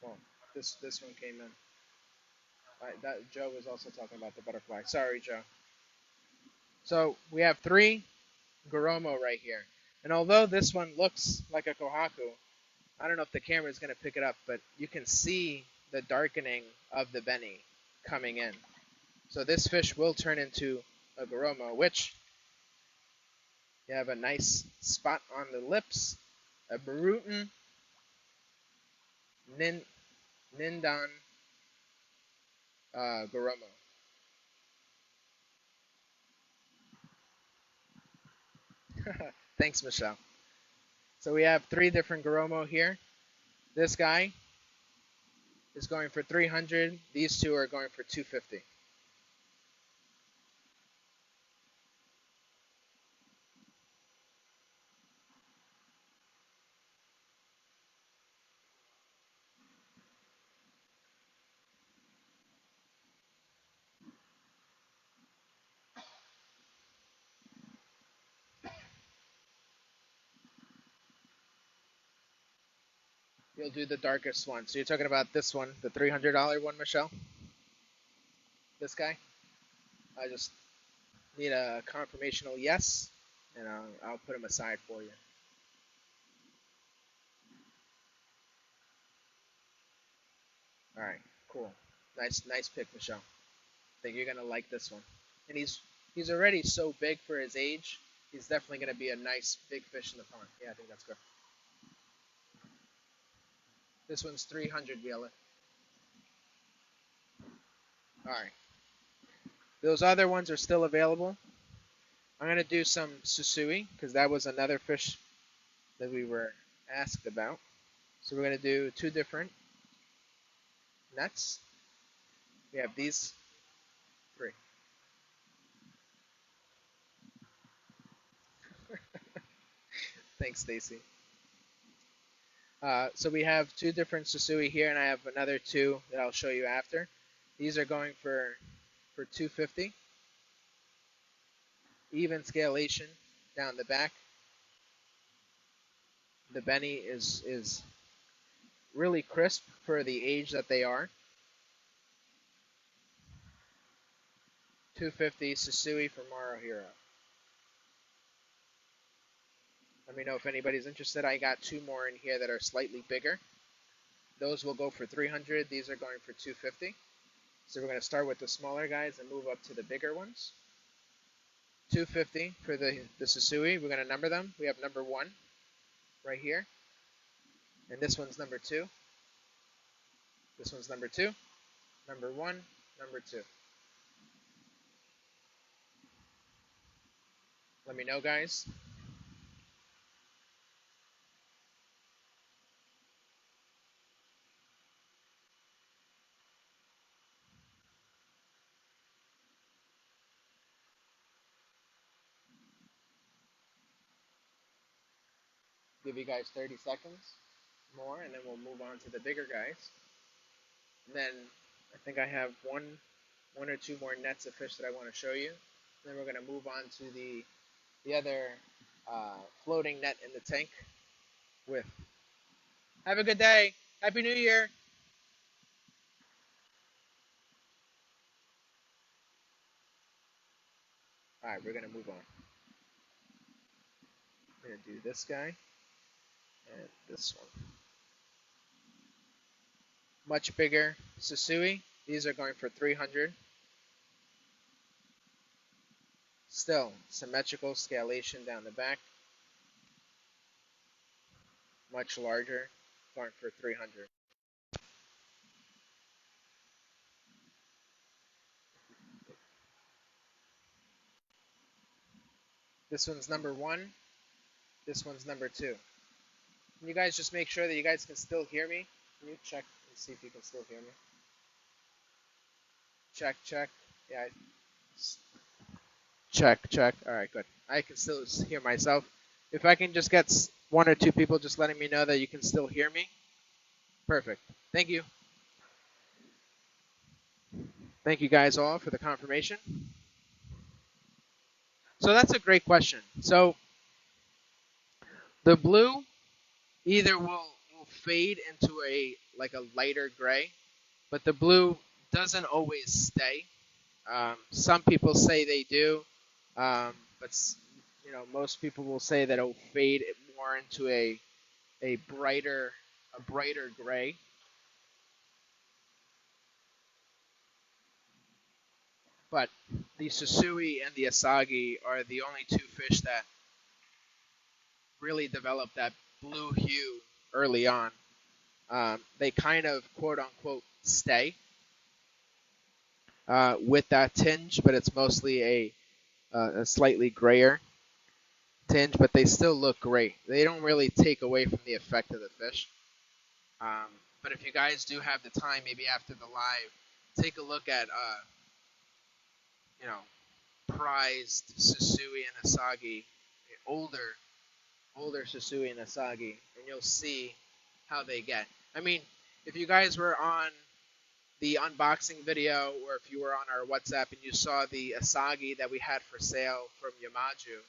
Well, this one came in. That Joe was also talking about the butterfly. Sorry, Joe. So we have three Garomo right here. And although this one looks like a kohaku, I don't know if the camera is going to pick it up, but you can see the darkening of the beni coming in. So this fish will turn into a goromo, which you have a nice spot on the lips, a Barutan Nindan goromo. Thanks, Michelle. So we have 3 different goromo here. This guy is going for 300. These 2 are going for 250. You'll do the darkest one. So you're talking about this one, the $300 one, Michelle? This guy? I just need a confirmational yes, and I'll put him aside for you. All right, cool. Nice pick, Michelle. I think you're gonna like this one. And he's already so big for his age. He's definitely gonna be a nice big fish in the pond. Yeah, I think that's good. This one's 300, Viola. All right. Those other ones are still available. I'm gonna do some susui because that was another fish that we were asked about. So we're gonna do 2 different nets. We have these 3. Thanks, Stacy. So we have 2 different susui here, and I have another 2 that I'll show you after. These are going for 250. Even scalation down the back. The beni is really crisp for the age that they are. 250 susui for Maro Hero. Let me know if anybody's interested. I got 2 more in here that are slightly bigger. Those will go for 300. These are going for 250. So we're going to start with the smaller guys and move up to the bigger ones. 250 for the susui. We're going to number them. We have number 1 right here. And this one's number 2. This one's number 2. Number 1. Number 2. Let me know, guys. Give you guys 30 seconds more, and then we'll move on to the bigger guys. And then I think I have one or 2 more nets of fish that I want to show you. And then we're going to move on to the other floating net in the tank with. Have a good day. Happy New Year. All right, we're going to move on. We're going to do this guy and this one. Much bigger susui. These are going for 300. Still, symmetrical scalation down the back. Much larger, going for 300. This one's number 1. This one's number 2. Can you guys just make sure that you guys can still hear me? Can you check and see if you can still hear me? Check. Yeah. Check. All right, good. I can still hear myself. If I can just get 1 or 2 people just letting me know that you can still hear me. Perfect. Thank you. Thank you guys all for the confirmation. So that's a great question. So the blue either will fade into a like a lighter gray, but the blue doesn't always stay. Some people say they do, but most people will say that it'll fade it more into a brighter a brighter gray. But the Susui and the Asagi are the only two fish that really develop that blue hue early on. They kind of quote unquote stay with that tinge, but it's mostly a slightly grayer tinge, but they still look great. They don't really take away from the effect of the fish. Um, but if you guys do have the time, maybe after the live, take a look at you know prized Susui and Asagi, older Susui and Asagi, and you'll see how they get. I mean, if you guys were on the unboxing video, or if you were on our WhatsApp and you saw the Asagi that we had for sale from Yamaju,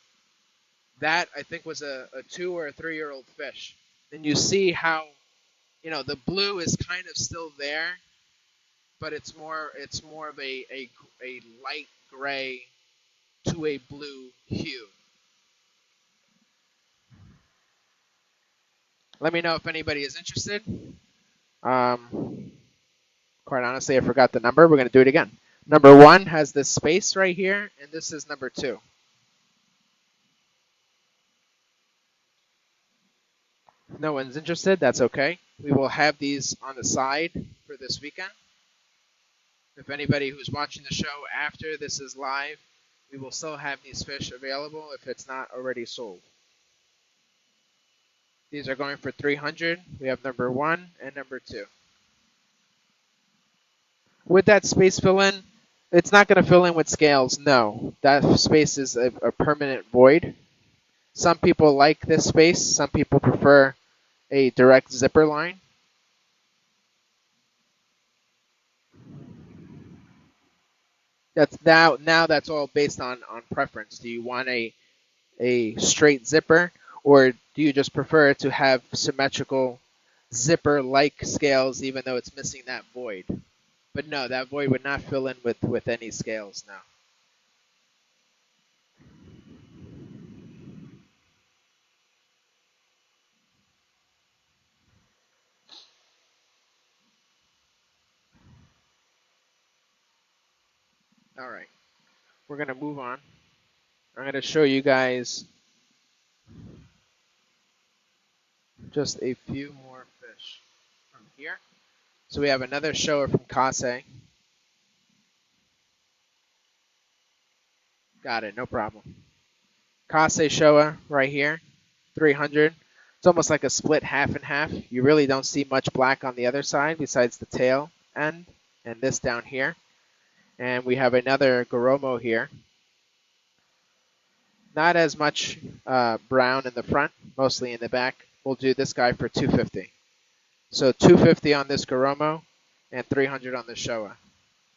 that I think was a 2 or 3 year old fish. And you see how the blue is kind of still there, but it's more of a light gray to a blue hue. Let me know if anybody is interested. Um, Quite honestly, I forgot the number. We're going to do it again. Number 1 has this space right here, and this is number 2. If no one's interested, that's okay. We will have these on the side for this weekend. If anybody who's watching the show after this is live, we will still have these fish available if it's not already sold. These are going for 300. We have number 1 and number 2. Would that space fill in? It's not going to fill in with scales, no. That space is a permanent void. Some people like this space. Some people prefer a direct zipper line. That's now that's all based on preference. Do you want a straight zipper, or do you just prefer to have symmetrical zipper like scales even though it's missing that void? But no, that void would not fill in with any scales now. All right, we're gonna move on. I'm gonna show you guys just a few more fish from here. So we have another shower from Kase. Got it, no problem. Kase Showa right here, 300. It's almost like a split half and half. You really don't see much black on the other side besides the tail end and this down here. And we have another Goromo here. Not as much brown in the front, mostly in the back. We'll do this guy for 250. So 250 on this Goromo and 300 on the Showa.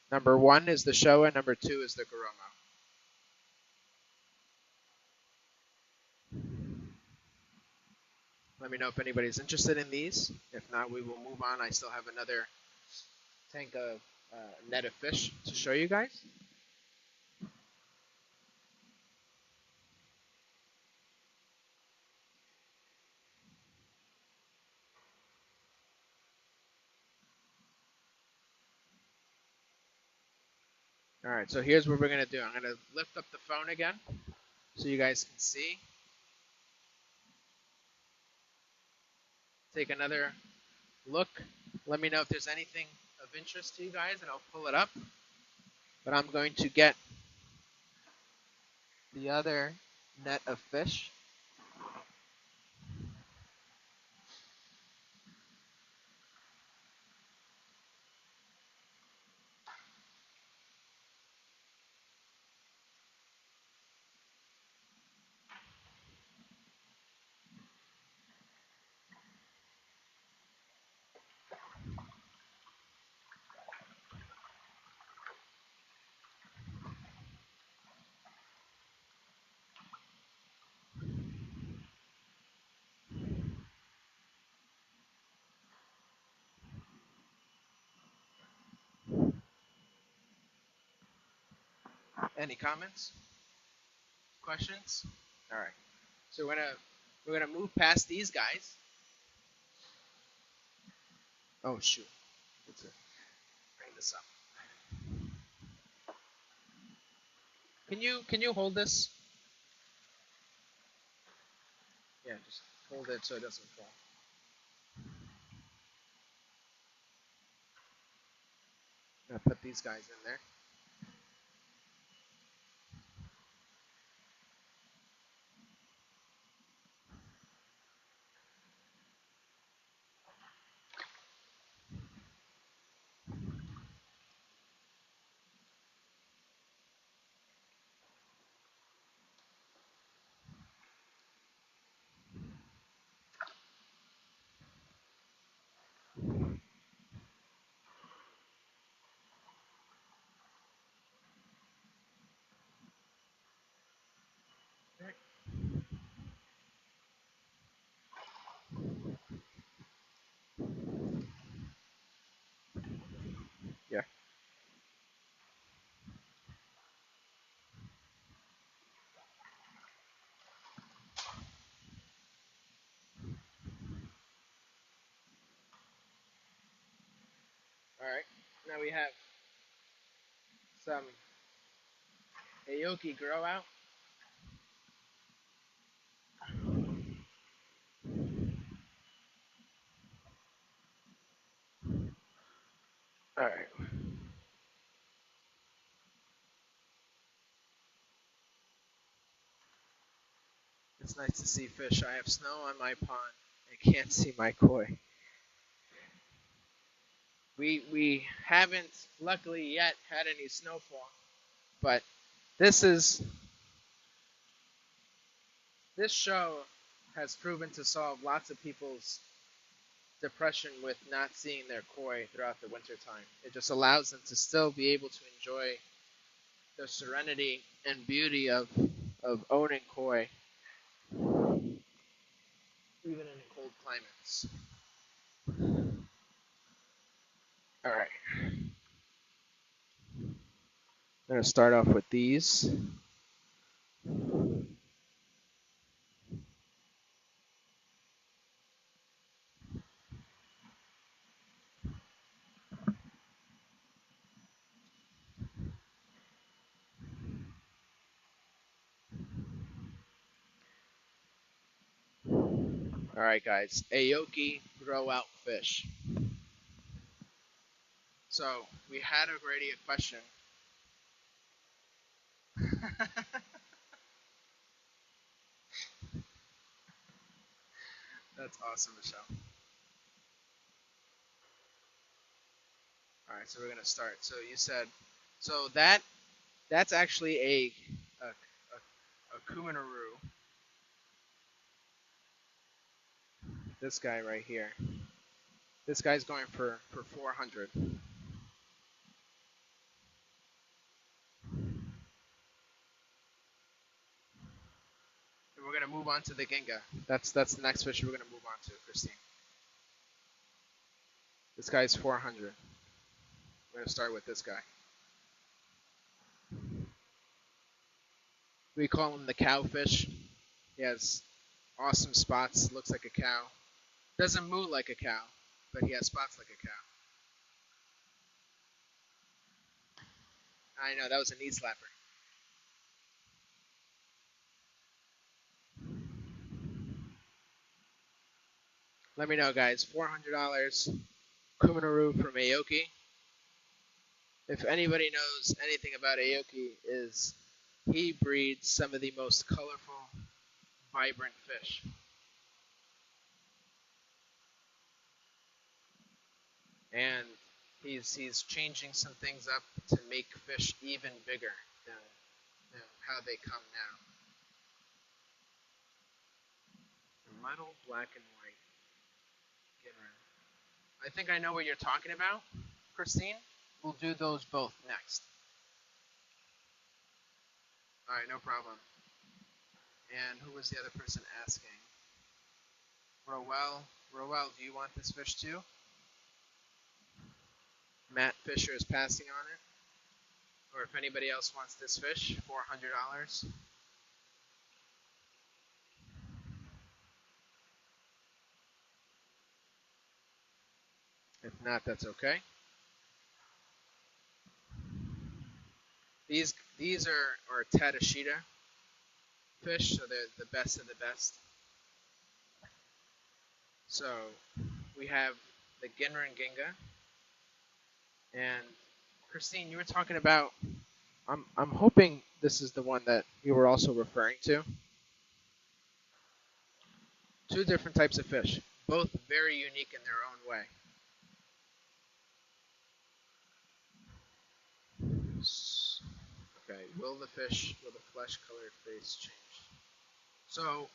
Number 1 is the Showa, number 2 is the Goromo. Let me know if anybody's interested in these. If not, we will move on. I still have another tank of net of fish to show you guys. All right, so here's what we're going to do. I'm going to lift up the phone again so you guys can see. Take another look. Let me know if there's anything of interest to you guys, and I'll pull it up. But I'm going to get the other net of fish. Any comments? Questions? All right. So we're gonna move past these guys. Oh shoot. Let's bring this up. Can you hold this? Yeah, just hold it so it doesn't fall. I'm gonna put these guys in there. Yeah. All right. Now we have some Aoki growout. All right. It's nice to see fish. I have snow on my pond. I can't see my koi. We haven't luckily yet had any snowfall, but this is this show has proven to solve lots of people's depression with not seeing their koi throughout the winter time. It just allows them to still be able to enjoy the serenity and beauty of owning koi even in cold climates. All right, I'm gonna start off with these. All right, guys, Aoki growout fish. So we had already a question. That's awesome, Michelle. All right, so we're gonna start. So you said, so that's actually a kuminaru. This guy right here. This guy's going for 400. And we're gonna move on to the ginga. That's the next fish we're gonna move on to, Christine. This guy's 400. We're gonna start with this guy. We call him the cowfish. He has awesome spots. Looks like a cow. Doesn't move like a cow, but he has spots like a cow. I know that was a knee slapper. Let me know, guys. $400 Kuminaru from Aoki. If anybody knows anything about Aoki, is he breeds some of the most colorful, vibrant fish. And he's changing some things up to make fish even bigger than, than how they come now. Muddle black and white. I think I know what you're talking about, Christine. We'll do those both next. All right, no problem. And who was the other person asking? Rowell. Rowell, do you want this fish too? Matt Fisher is passing on it. Or if anybody else wants this fish, $400. If not, that's okay. These are Tadashita fish, so they're the best of the best. So we have the Ginrin Ginga, and Christine, you were talking about. I'm hoping this is the one that you were also referring to. Two different types of fish, both very unique in their own way. Okay, will the flesh colored face change? So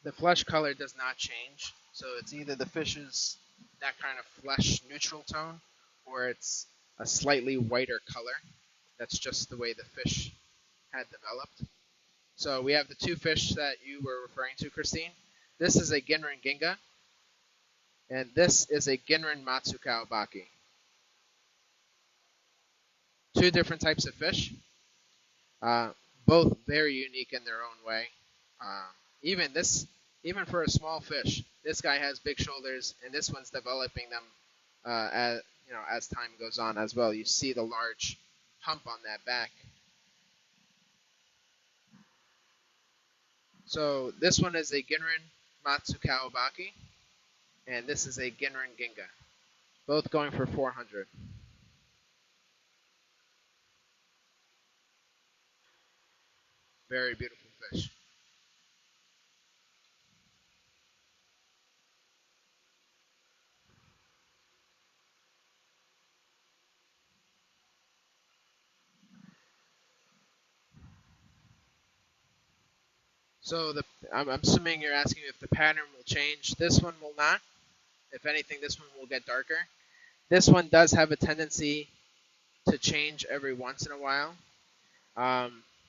the flesh color does not change. So it's either the fish is that kind of flesh neutral tone, or it's a slightly whiter color. That's just the way the fish had developed. So we have the two fish that you were referring to, Christine. This is a Ginrin Ginga, and this is a Ginrin Matsukaobaki. Two different types of fish, uh, both very unique in their own way. Um, even this, even for a small fish, this guy has big shoulders, and this one's developing them as as time goes on as well. You see the large hump on that back. So this one is a Ginrin Matsukaobaki, and this is a Ginrin Ginga. Both going for 400. Very beautiful fish. So I'm assuming you're asking if the pattern will change. This one will not. If anything, this one will get darker. This one does have a tendency to change every once in a while.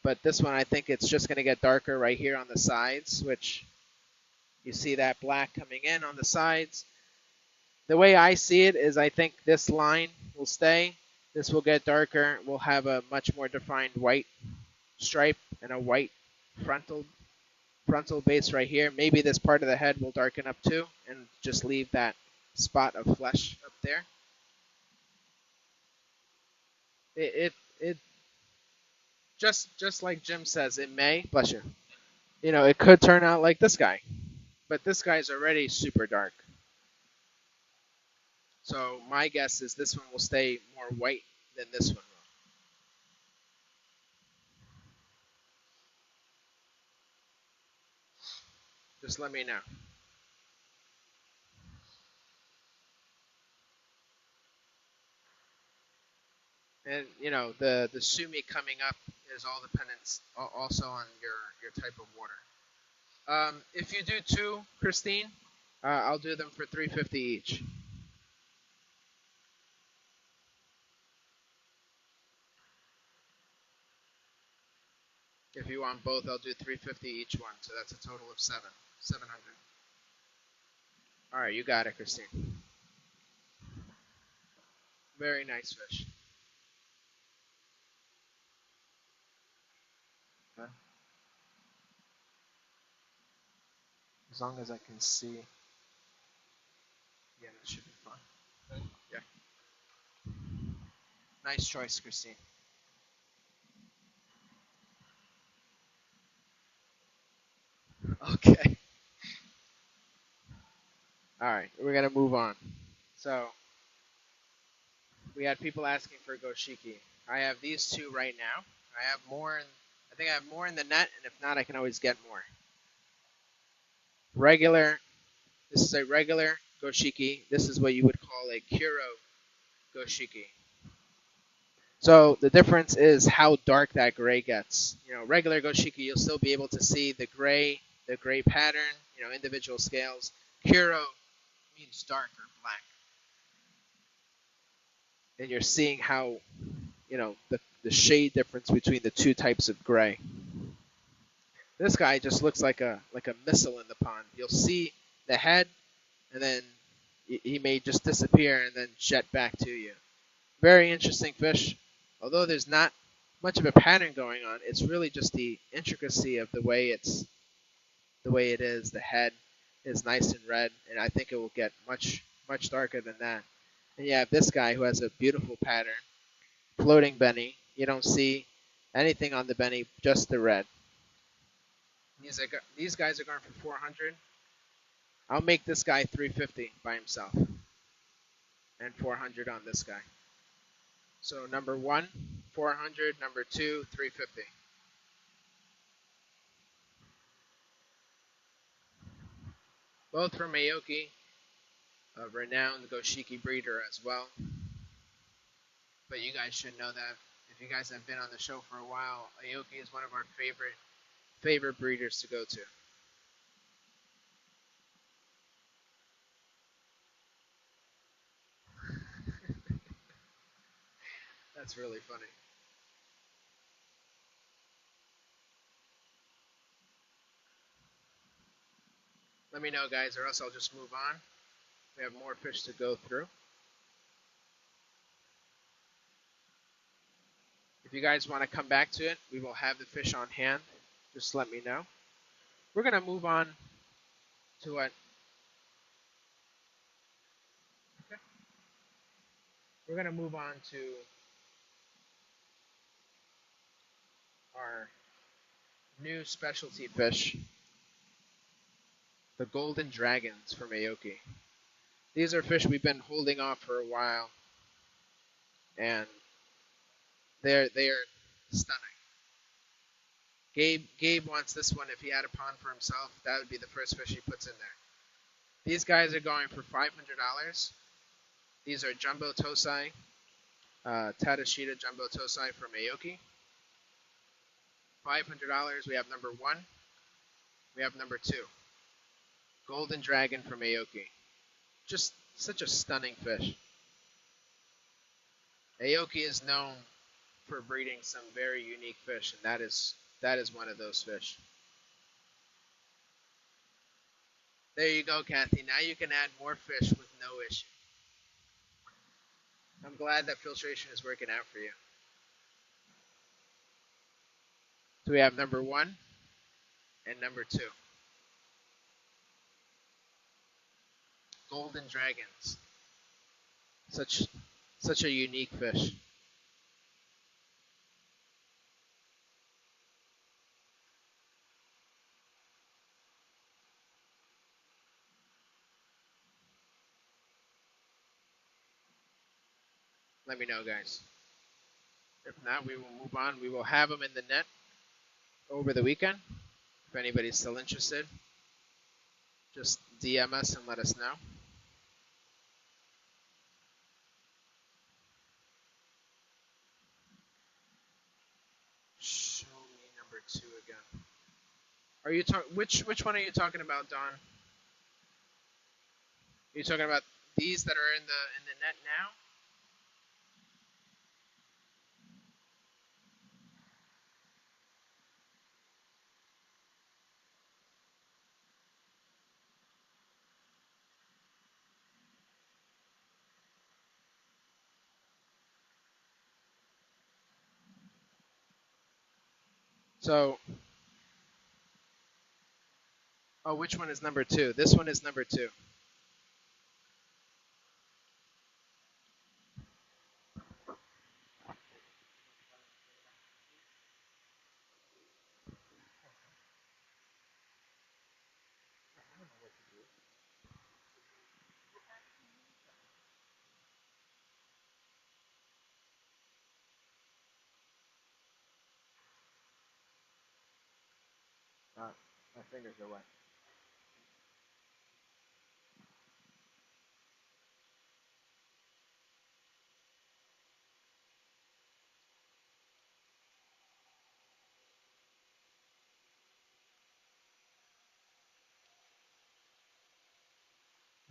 But this one, I think it's just going to get darker right here on the sides, which you see that black coming in on the sides. The way I see it is I think this line will stay. This will get darker. We'll have a much more defined white stripe and a white frontal base right here. Maybe this part of the head will darken up too and just leave that spot of flesh up there. It just like Jim says, it may, bless you. It could turn out like this guy, but this guy's already super dark. So my guess is this one will stay more white than this one will. Just let me know. And the sumi coming up is all dependent also on your type of water. If you do two, Christine, I'll do them for 350 each. If you want both, I'll do 350 each one. So that's a total of 700. All right, you got it, Christine. Very nice fish. Okay. As long as I can see, yeah, that should be fine. Okay. Yeah. Nice choice, Christine. Okay. All right, we're gonna move on. So we had people asking for goshiki. I have these two right now. I have more. I think I have more in the net, and if not, I can always get more. Regular. This is a regular goshiki. This is what you would call a kuro goshiki. So the difference is how dark that gray gets. Regular goshiki, you'll still be able to see the gray pattern. Individual scales. Kuro means dark or black, and you're seeing how the shade difference between the two types of gray. This guy just looks like a missile in the pond. You'll see the head, and then he may just disappear and then jet back to you. Very interesting fish. Although there's not much of a pattern going on, it's really just the intricacy of the way it is. The head is nice and red, and I think it will get much much darker than that. And you have this guy who has a beautiful pattern, floating Benny. You don't see anything on the Benny, just the red. These guys are going for 400. I'll make this guy 350 by himself, and 400 on this guy. So number one, 400. Number two, 350. Both from Aoki, a renowned Goshiki breeder as well. But you guys should know that if you guys have been on the show for a while, Aoki is one of our favorite breeders to go to. That's really funny. Let me know, guys, or else I'll just move on. We have more fish to go through. If you guys want to come back to it, we will have the fish on hand. Just let me know. We're going to move on to what? Okay. We're going to move on to our new specialty fish, the golden dragons from Aoki. These are fish we've been holding off for a while, and they are stunning. Gabe wants this one. If he had a pond for himself, that would be the first fish he puts in there. These guys are going for $500. These are jumbo tosai, Tadashita jumbo tosai from Aoki. $500. We have number one. We have number two. Golden dragon from Aoki. Just such a stunning fish. Aoki is known for breeding some very unique fish, and that is one of those fish. There you go, Kathy. Now you can add more fish with no issue. I'm glad that filtration is working out for you. So we have number one and number two. Golden dragons. Such such a unique fish. Let me know, guys. If not, we will move on. We will have them in the net over the weekend. If anybody's still interested, just DM us and let us know. Show me number two again. Are you which one are you talking about, Don? Are you talking about these that are in the net now? So, oh, which one is number two? This one is number two. My fingers are wet.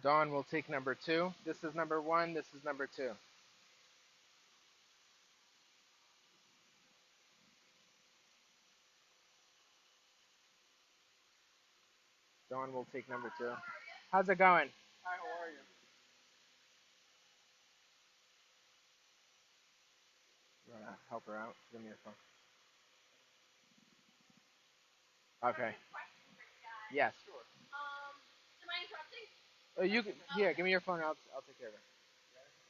Dawn will take number two. This is number one. This is number two. Dawn will take number two. How's it going? Hi, how are you? You wanna help her out? Give me your phone. Okay. Yes. Sure. You can, here. Give me your phone. I'll Here.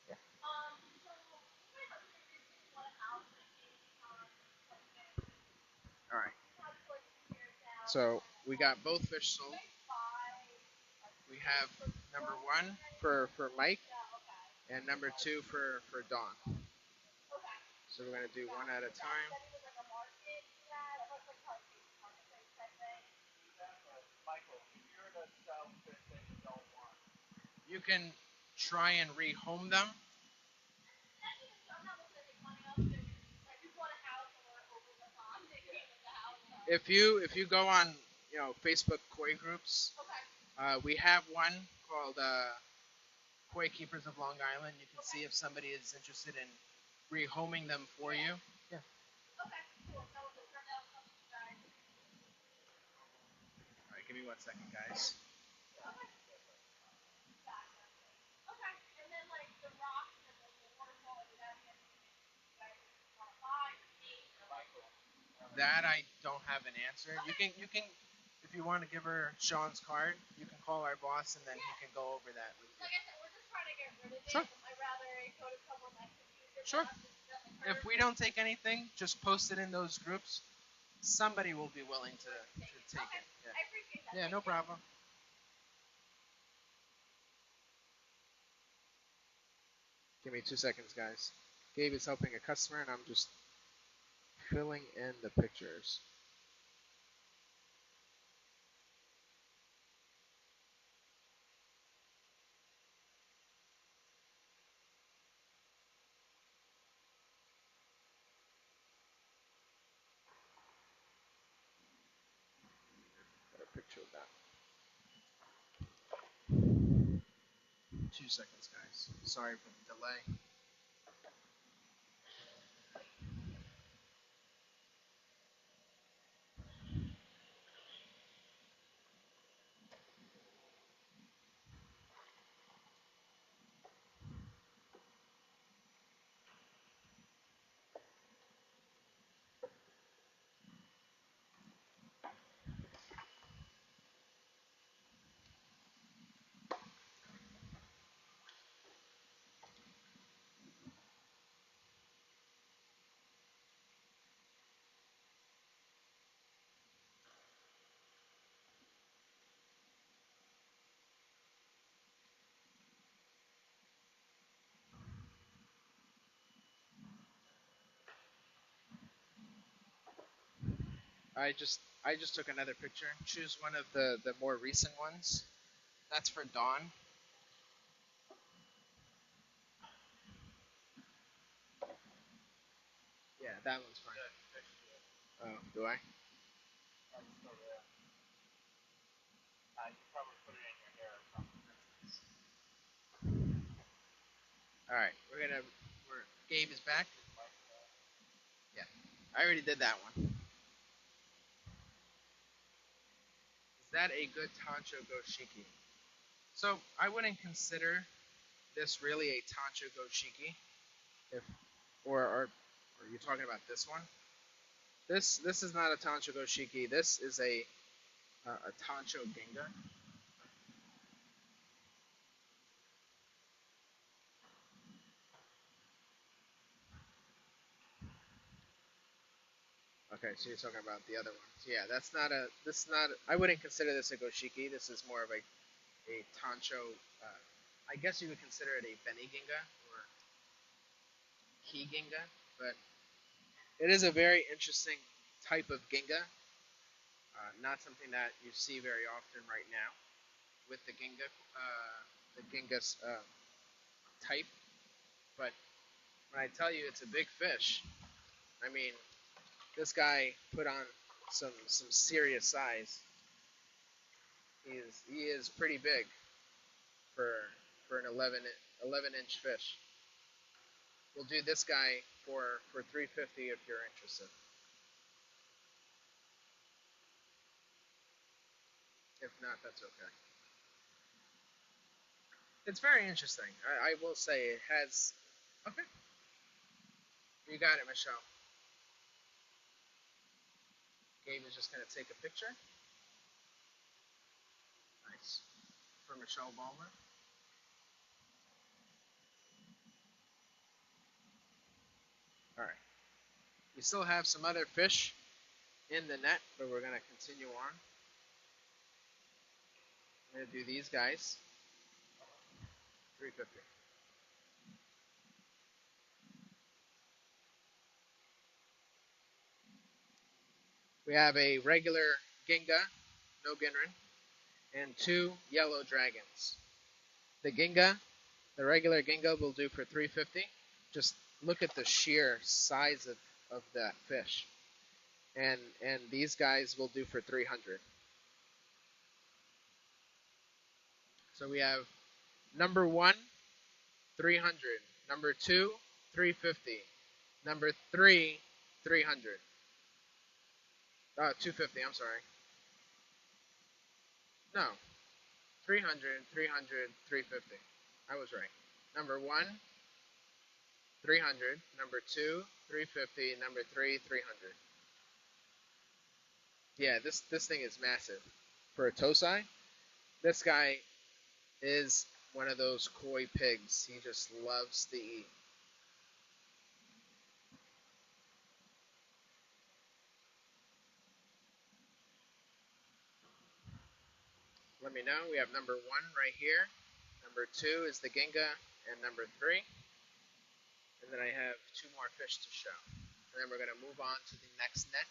Yeah. All right. So we got both fish sold. We have number one for Mike and number two for Dawn. So we're gonna do one at a time. You can try and rehome them. If you go on Facebook koi groups, we have one called Koi Keepers of Long Island. You can see if somebody is interested in rehoming them for you. Yeah. All right, give me 1 second, guys. That I don't have an answer. You can if you want to give her Sean's card, you can call our boss and then he can go over that with you. Sure. Sure. If we don't take anything, just post it in those groups. Somebody will be willing to take it. Yeah. Yeah, no problem. Give me 2 seconds, guys. Gabe is helping a customer, and I'm just filling in the pictures. Got a picture of that. 2 seconds, guys. Sorry for the delay. I just took another picture. Choose one of the more recent ones. That's for Dawn. Yeah, that one's fine. Oh, do I? All right, Gabe is back. Yeah, I already did that one. Is that a good Tancho Goshiki? So I wouldn't consider this really a Tancho Goshiki. If or are you talking about this one? This is not a Tancho Goshiki. This is a Tancho Ginga. Okay, so you're talking about the other one. So yeah, that's not a. This is not. I wouldn't consider this a Goshiki. This is more of a Tancho. I guess you would consider it a Beni Ginga or Ki Ginga, but it is a very interesting type of Ginga. Not something that you see very often right now with the Ginga type. But when I tell you it's a big fish, I mean this guy put on some serious size. He is pretty big for an 11-inch fish. We'll do this guy for 350 if you're interested. If not, that's okay. It's very interesting. I will say it has. Okay, you got it, Michelle. Gabe is just gonna take a picture. Nice for Michelle Ballmer. We still have some other fish in the net, but we're going to continue on. I'm going to do these guys. 350. We have a regular ginga, no ginrin, and two yellow dragons. The ginga, the regular ginga will do for 350. Just look at the sheer size of that fish. And these guys will do for 300. So we have number 1, 300. Number 2, 350. Number 3, 300. 250, I'm sorry. No, 300, 300, 350. I was right. Number 1, 300. Number 2, 350. Number 3, 300. Yeah, this thing is massive. For a tosai, this guy is one of those koi pigs. He just loves to eat. Let me know. We have number 1 right here. Number 2 is the ginga, and number 3. And then I have 2 more fish to show. And then we're going to move on to the next net.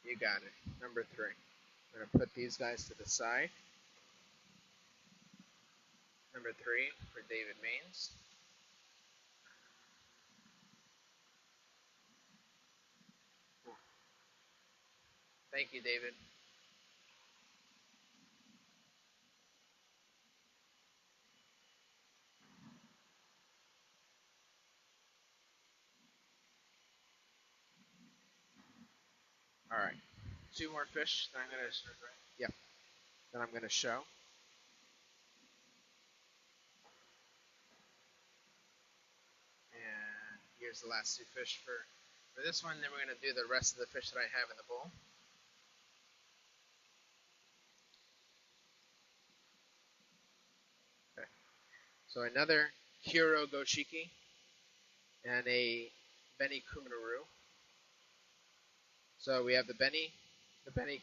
You got it. Number 3. I'm going to put these guys to the side. Number 3 for David Maines. Thank you, David. All right. 2 more fish that I'm going to that I'm going to show. And here's the last 2 fish for this one. Then we're going to do the rest of the fish that I have in the bowl. Okay. So another Kuro Goshiki and a Beni Kuminaru. So we have the Beni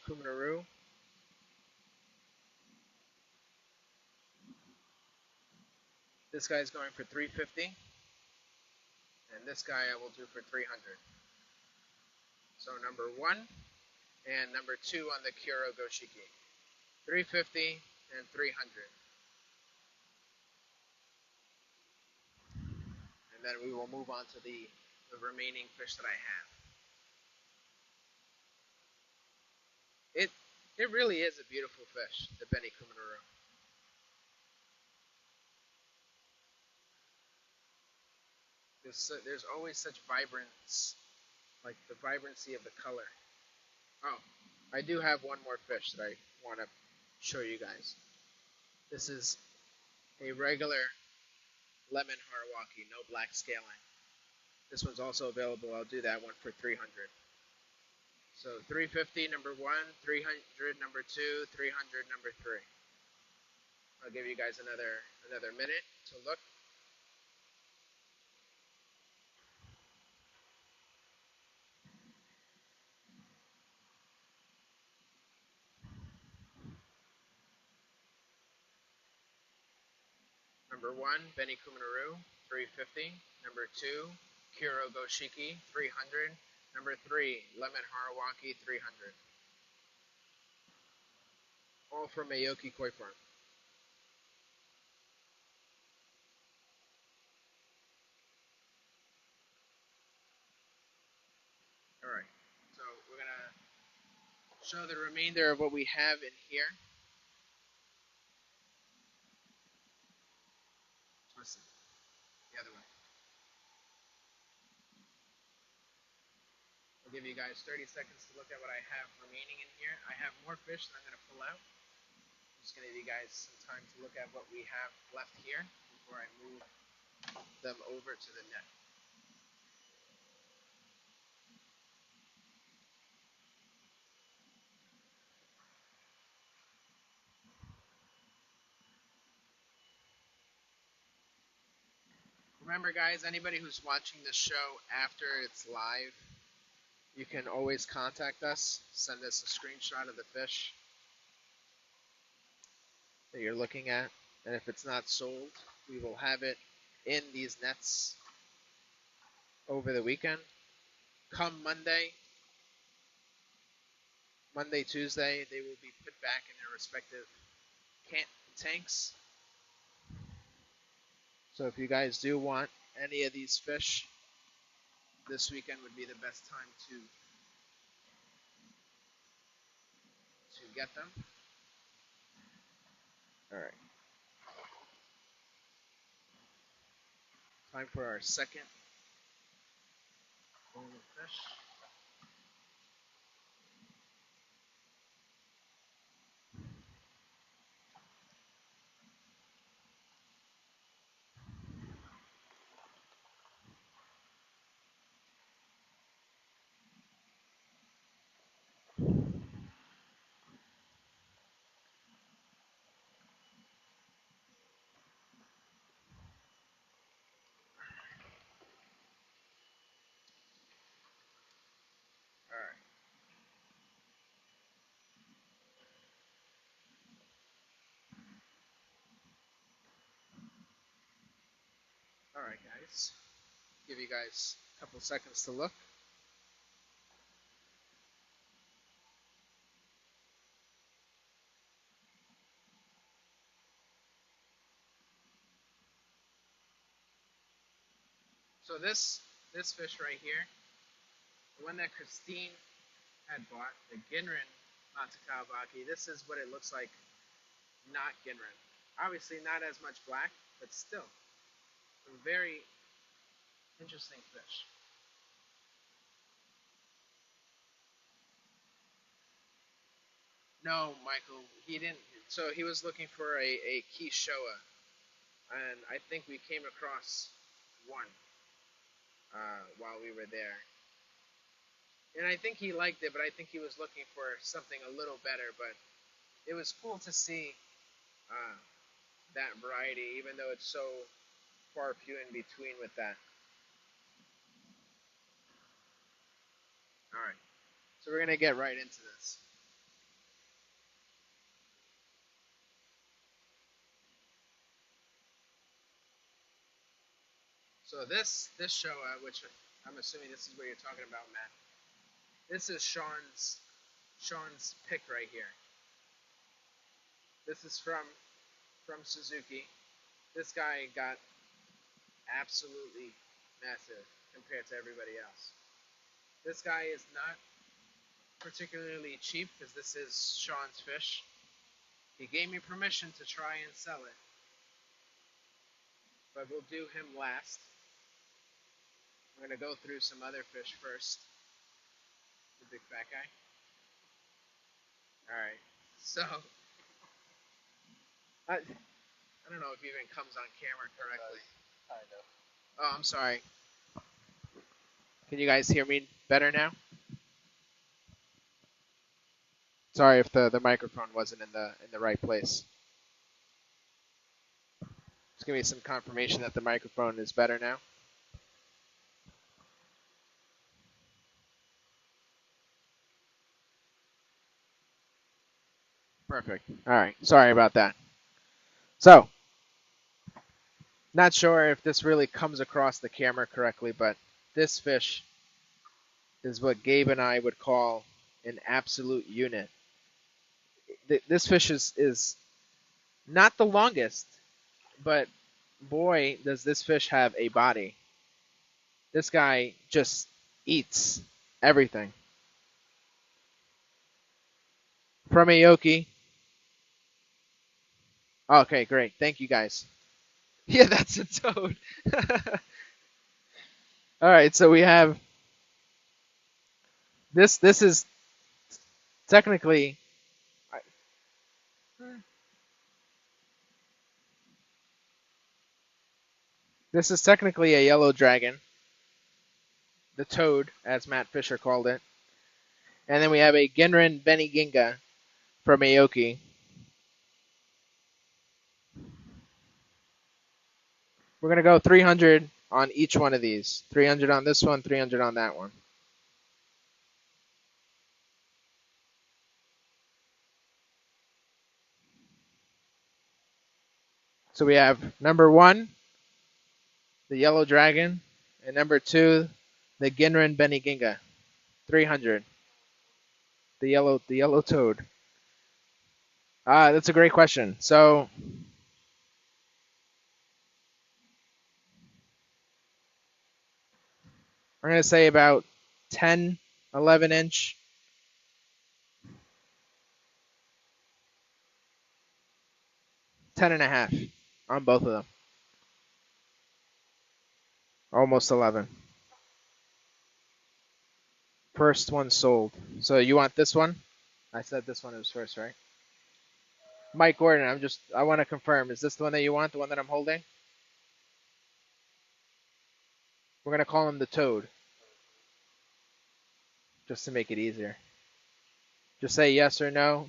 Kuminaru. This guy's going for 350. And this guy I will do for 300. So number 1 and number 2 on the Kuro Goshiki. 350 and 300. And then we will move on to the remaining fish that I have. It really is a beautiful fish, the Beni Kuminaru. There's always such vibrance, like the vibrancy of the color. Oh, I do have one more fish that I want to show you guys. This is a regular lemon harawaki, no black scaling. This one's also available. I'll do that one for 300. So 350 number 1, 300 number 2, 300 number 3. I'll give you guys another minute to look. Number 1, Beni Kuminaru, 350. Number 2, Kuro Goshiki, 300. Number 3, Lemon Harawaki, 300. All from Aoki Koi Farm. All right. So we're gonna show the remainder of what we have in here. Listen, the other way. give you guys 30 seconds to look at what I have remaining in here. I have more fish that I'm going to pull out. I'm just going to give you guys some time to look at what we have left here before I move them over to the net. Remember, guys, anybody who's watching this show after it's live, you can always contact us. Send us a screenshot of the fish that you're looking at. And if it's not sold, we will have it in these nets over the weekend. Come Monday, Tuesday, they will be put back in their respective tanks. So if you guys do want any of these fish, this weekend would be the best time to get them. All right. Time for our second bowl of fish. All right. All right, guys. Give you guys a couple seconds to look. So this fish right here, the one that Christine had bought, the Ginrin Matakawabaki, this is what it looks like, not Ginrin. Obviously not as much black, but still a very interesting fish. No, Michael, he didn't. So he was looking for a Kishoa, and I think we came across one while we were there. And I think he liked it, but I think he was looking for something a little better. But it was cool to see uh, that variety, even though it's so far few in between with that. All right, so we're gonna get right into this. So this Showa, which I'm assuming this is what you're talking about, Matt. This is Sean's pick right here. This is from Suzuki. This guy got absolutely massive compared to everybody else. This guy is not particularly cheap because this is Sean's fish. He gave me permission to try and sell it, but we'll do him last. We're gonna go through some other fish first. The big fat guy. All right. So I don't know if it even comes on camera correctly. Kind of. Oh, I'm sorry. Can you guys hear me better now? Sorry if the microphone wasn't in the right place. Just give me some confirmation that the microphone is better now. Perfect. All right. Sorry about that. So, not sure if this really comes across the camera correctly, but this fish is what Gabe and I would call an absolute unit. This fish is not the longest, but boy, does this fish have a body. This guy just eats everything. From Aoki. Okay, great. Thank you guys. Yeah, that's a toad. All right, so we have This is technically this is technically a yellow dragon, the toad, as Matt Fisher called it. And then we have a Genrin Beniginga from Aoki. We're going to go 300 on each one of these. 300 on this one, 300 on that one. So we have number 1, the yellow dragon, and number 2, the Genrin Beniginga. 300. The yellow toad. That's a great question. So I'm going to say about 10, 11 inch, 10 and a half on both of them. Almost 11. First one sold. So you want this one? I said this one was first, right? Mike Gordon, I want to confirm. Is this the one that you want? The one that I'm holding? We're going to call him the Toad, just to make it easier. Just say yes or no.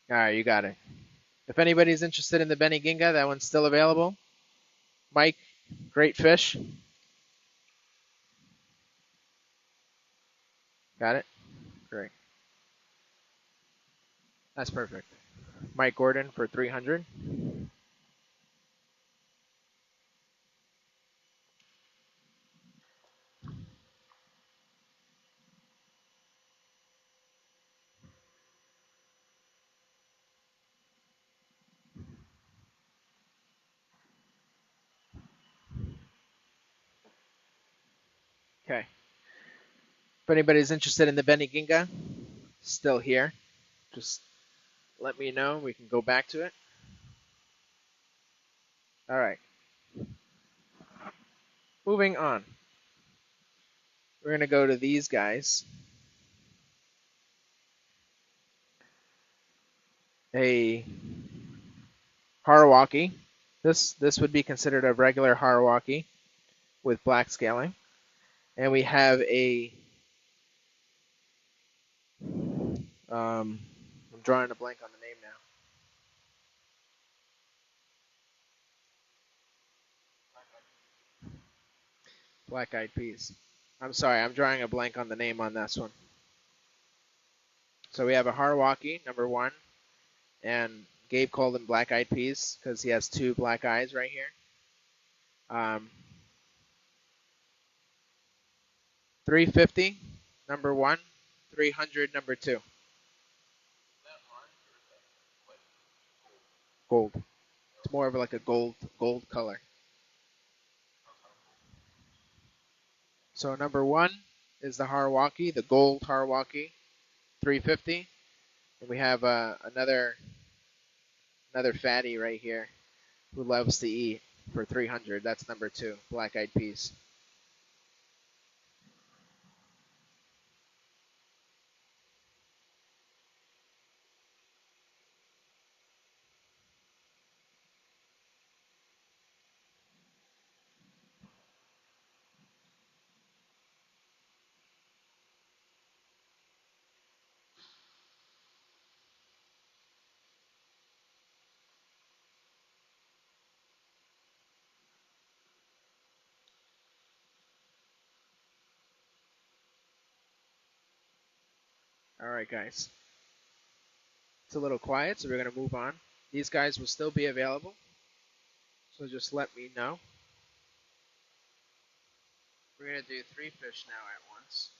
All right, you got it. If anybody's interested in the Benny Ginga, that one's still available. Mike, great fish. Got it? Great. That's perfect. Mike Gordon for 300. Okay. If anybody's interested in the Benny Ginga, still here. Just let me know. We can go back to it. All right. Moving on. We're going to go to these guys. A Harawaki. This would be considered a regular Harawaki with black scaling. And we have a I'm drawing a blank on the name now. Black Eyed Peas. I'm sorry, I'm drawing a blank on the name on this one. So we have a Harawaki, number 1, and Gabe called him Black Eyed Peas because he has 2 black eyes right here. 350, number 1, 300, number 2. Gold. It's more of like a gold color. So number 1 is the Harawaki, the gold Harawaki, 350. And we have another fatty right here who loves to eat for 300. That's number 2, Black Eyed Peas. All right, guys. It's a little quiet, so we're going to move on. These guys will still be available, so just let me know. We're going to do 3 fish now at once.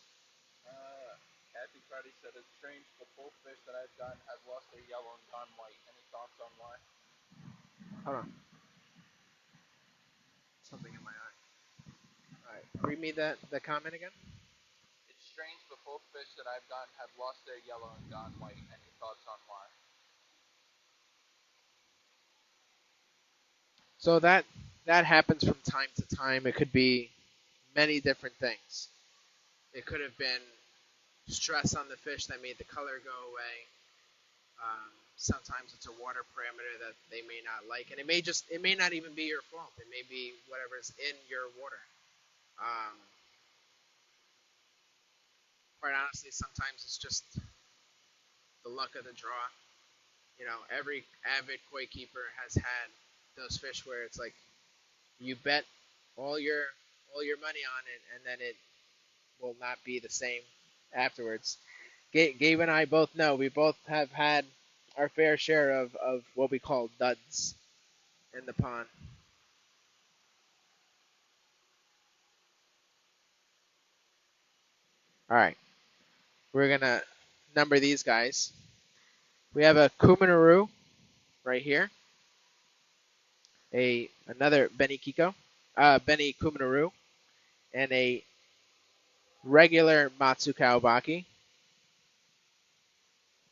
Kathy Cardi said it's strange, but both fish that I've gotten have lost their yellow and gone white. Any thoughts on why? Hold on. Something in my eye. All right. Read me the comment again. It's strange, but both fish that I've gotten have lost their yellow and gone white. Any thoughts on why? So that happens from time to time. It could be many different things. It could have been stress on the fish that made the color go away. Sometimes it's a water parameter that they may not like, and it may not even be your fault. It may be whatever's in your water. Um, Quite honestly, sometimes it's just the luck of the draw. Every avid koi keeper has had those fish where it's like you bet all your money on it, and then it will not be the same afterwards. Gabe and I both know we both have had our fair share of what we call duds in the pond. All right, we're gonna number these guys. We have a Kuminaru right here, another Benny Kiko, Benny Kuminaru, and a regular Matsukao Baki.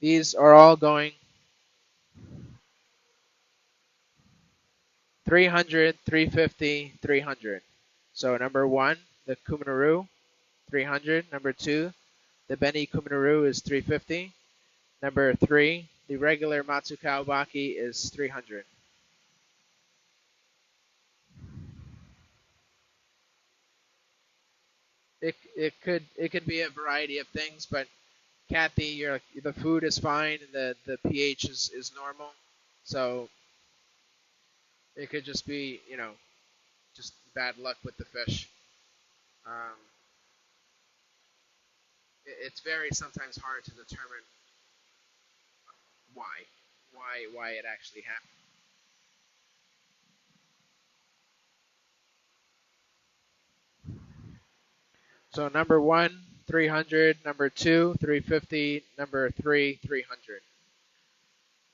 These are all going 300, 350, 300. So number one, the Kuminaru, 300. Number two, the Benny Kuminaru is 350. Number three, the regular Matsukao Baki is 300. It could be a variety of things, but Kathy, the food is fine and the pH is normal, so it could just be just bad luck with the fish. Um, it's very sometimes hard to determine why why it actually happened. So number one, 300. Number two, 350. Number three, 300.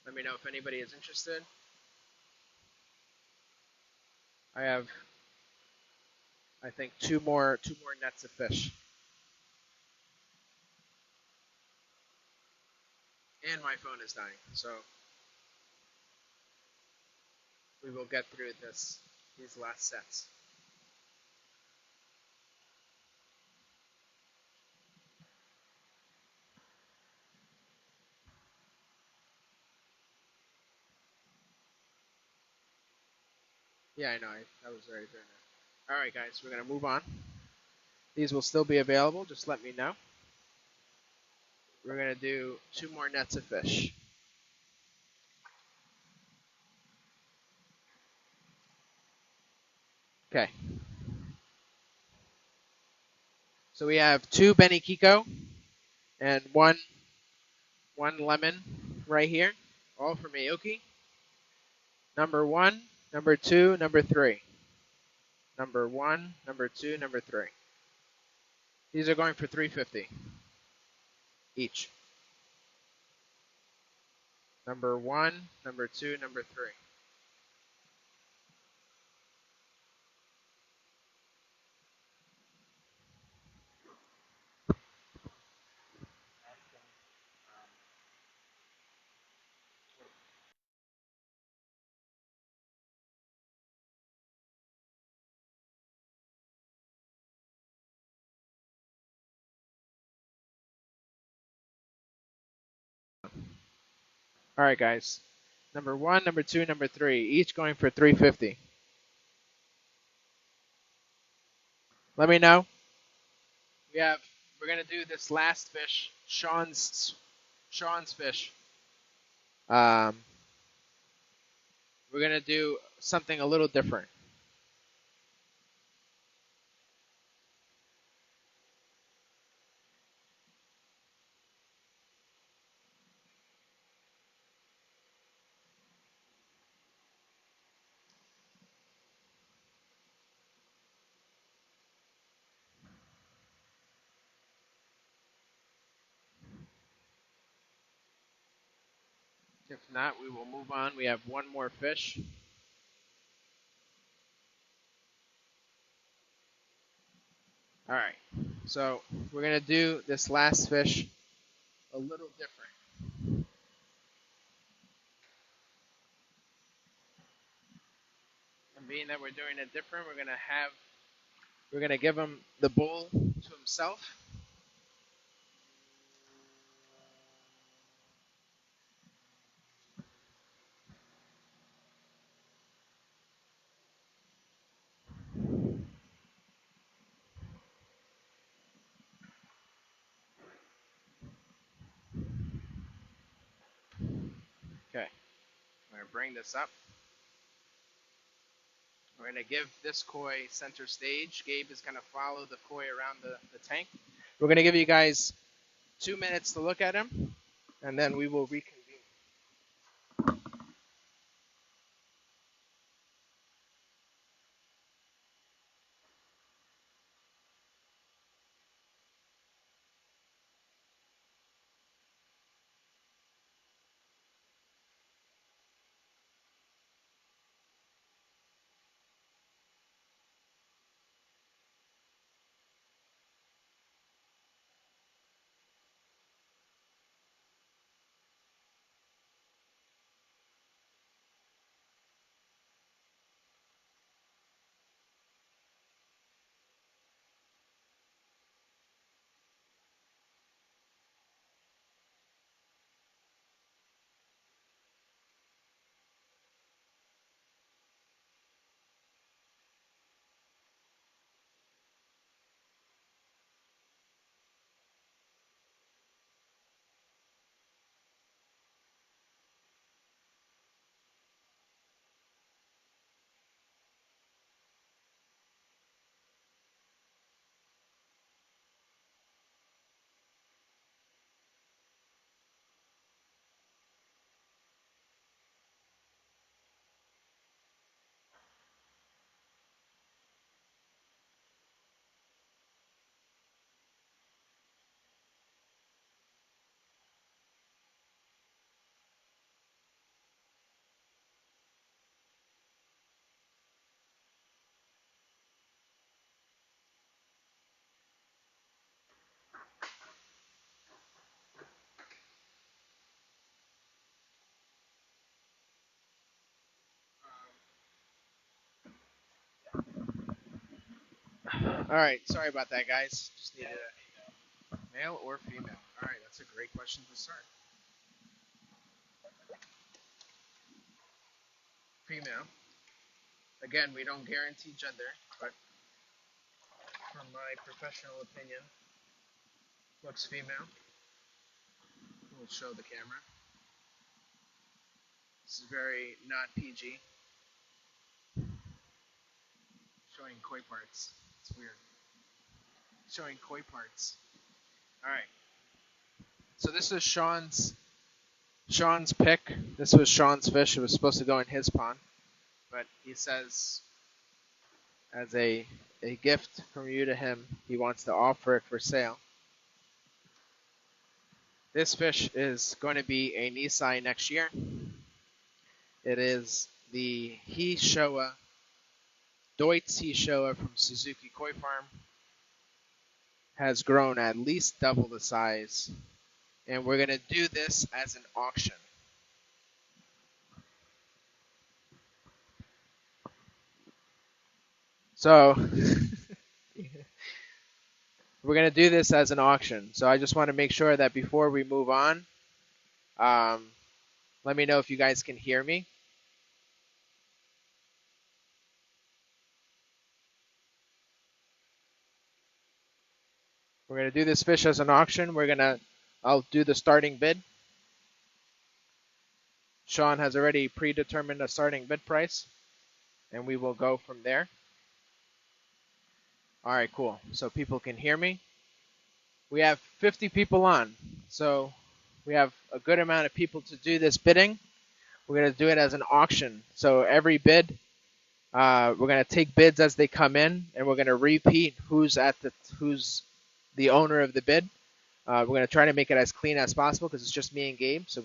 Let me know if anybody is interested. I have, I think, two more nets of fish, and my phone is dying. So we will get through these last sets. Yeah, I know. I was already doing that. All right, guys, we're gonna move on. These will still be available. Just let me know. We're gonna do two more nets of fish. Okay. So we have two Benny Kiko and one lemon right here, all from Aoki. Number one, number two, number three. Number one, number two, number three. These are going for 350 each. Number one, number two, number three. All right, guys. Number one, number two, number three, each going for 350. Let me know. We have. We're gonna do this last fish, Sean's fish. Um, we're gonna do something a little different. If not, we will move on. We have one more fish. All right. So we're gonna do this last fish a little different. And being that we're doing it different, we're gonna have We're gonna give him the bowl to himself. Okay, I'm gonna bring this up. We're gonna give this koi center stage. Gabe is gonna follow the koi around the tank. We're gonna give you guys 2 minutes to look at him, and then we will reconvene. All right, sorry about that, guys. Just needed a male or female. All right, that's a great question to start. Female. Again, we don't guarantee gender, but from my professional opinion, looks female. We'll show the camera. This is very not PG. Showing koi parts. It's weird. Showing koi parts. All right. So this is Sean's pick. This was Sean's fish. It was supposed to go in his pond, but he says, as a gift from you to him, he wants to offer it for sale. This fish is going to be a Nisai next year. It is the Hishoa, Deutz Hishoa from Suzuki Koi Farm. Has grown at least double the size, and we're going to do this as an auction. So we're going to do this as an auction. So I just want to make sure that before we move on, um, let me know if you guys can hear me. We're going to do this fish as an auction. I'll do the starting bid. Sean has already predetermined a starting bid price, and we will go from there. All right, cool. So people can hear me. We have 50 people on, so we have a good amount of people to do this bidding. We're going to do it as an auction. So every bid, we're going to take bids as they come in, and we're going to repeat who's the owner of the bid. We're going to try to make it as clean as possible because it's just me and Gabe. So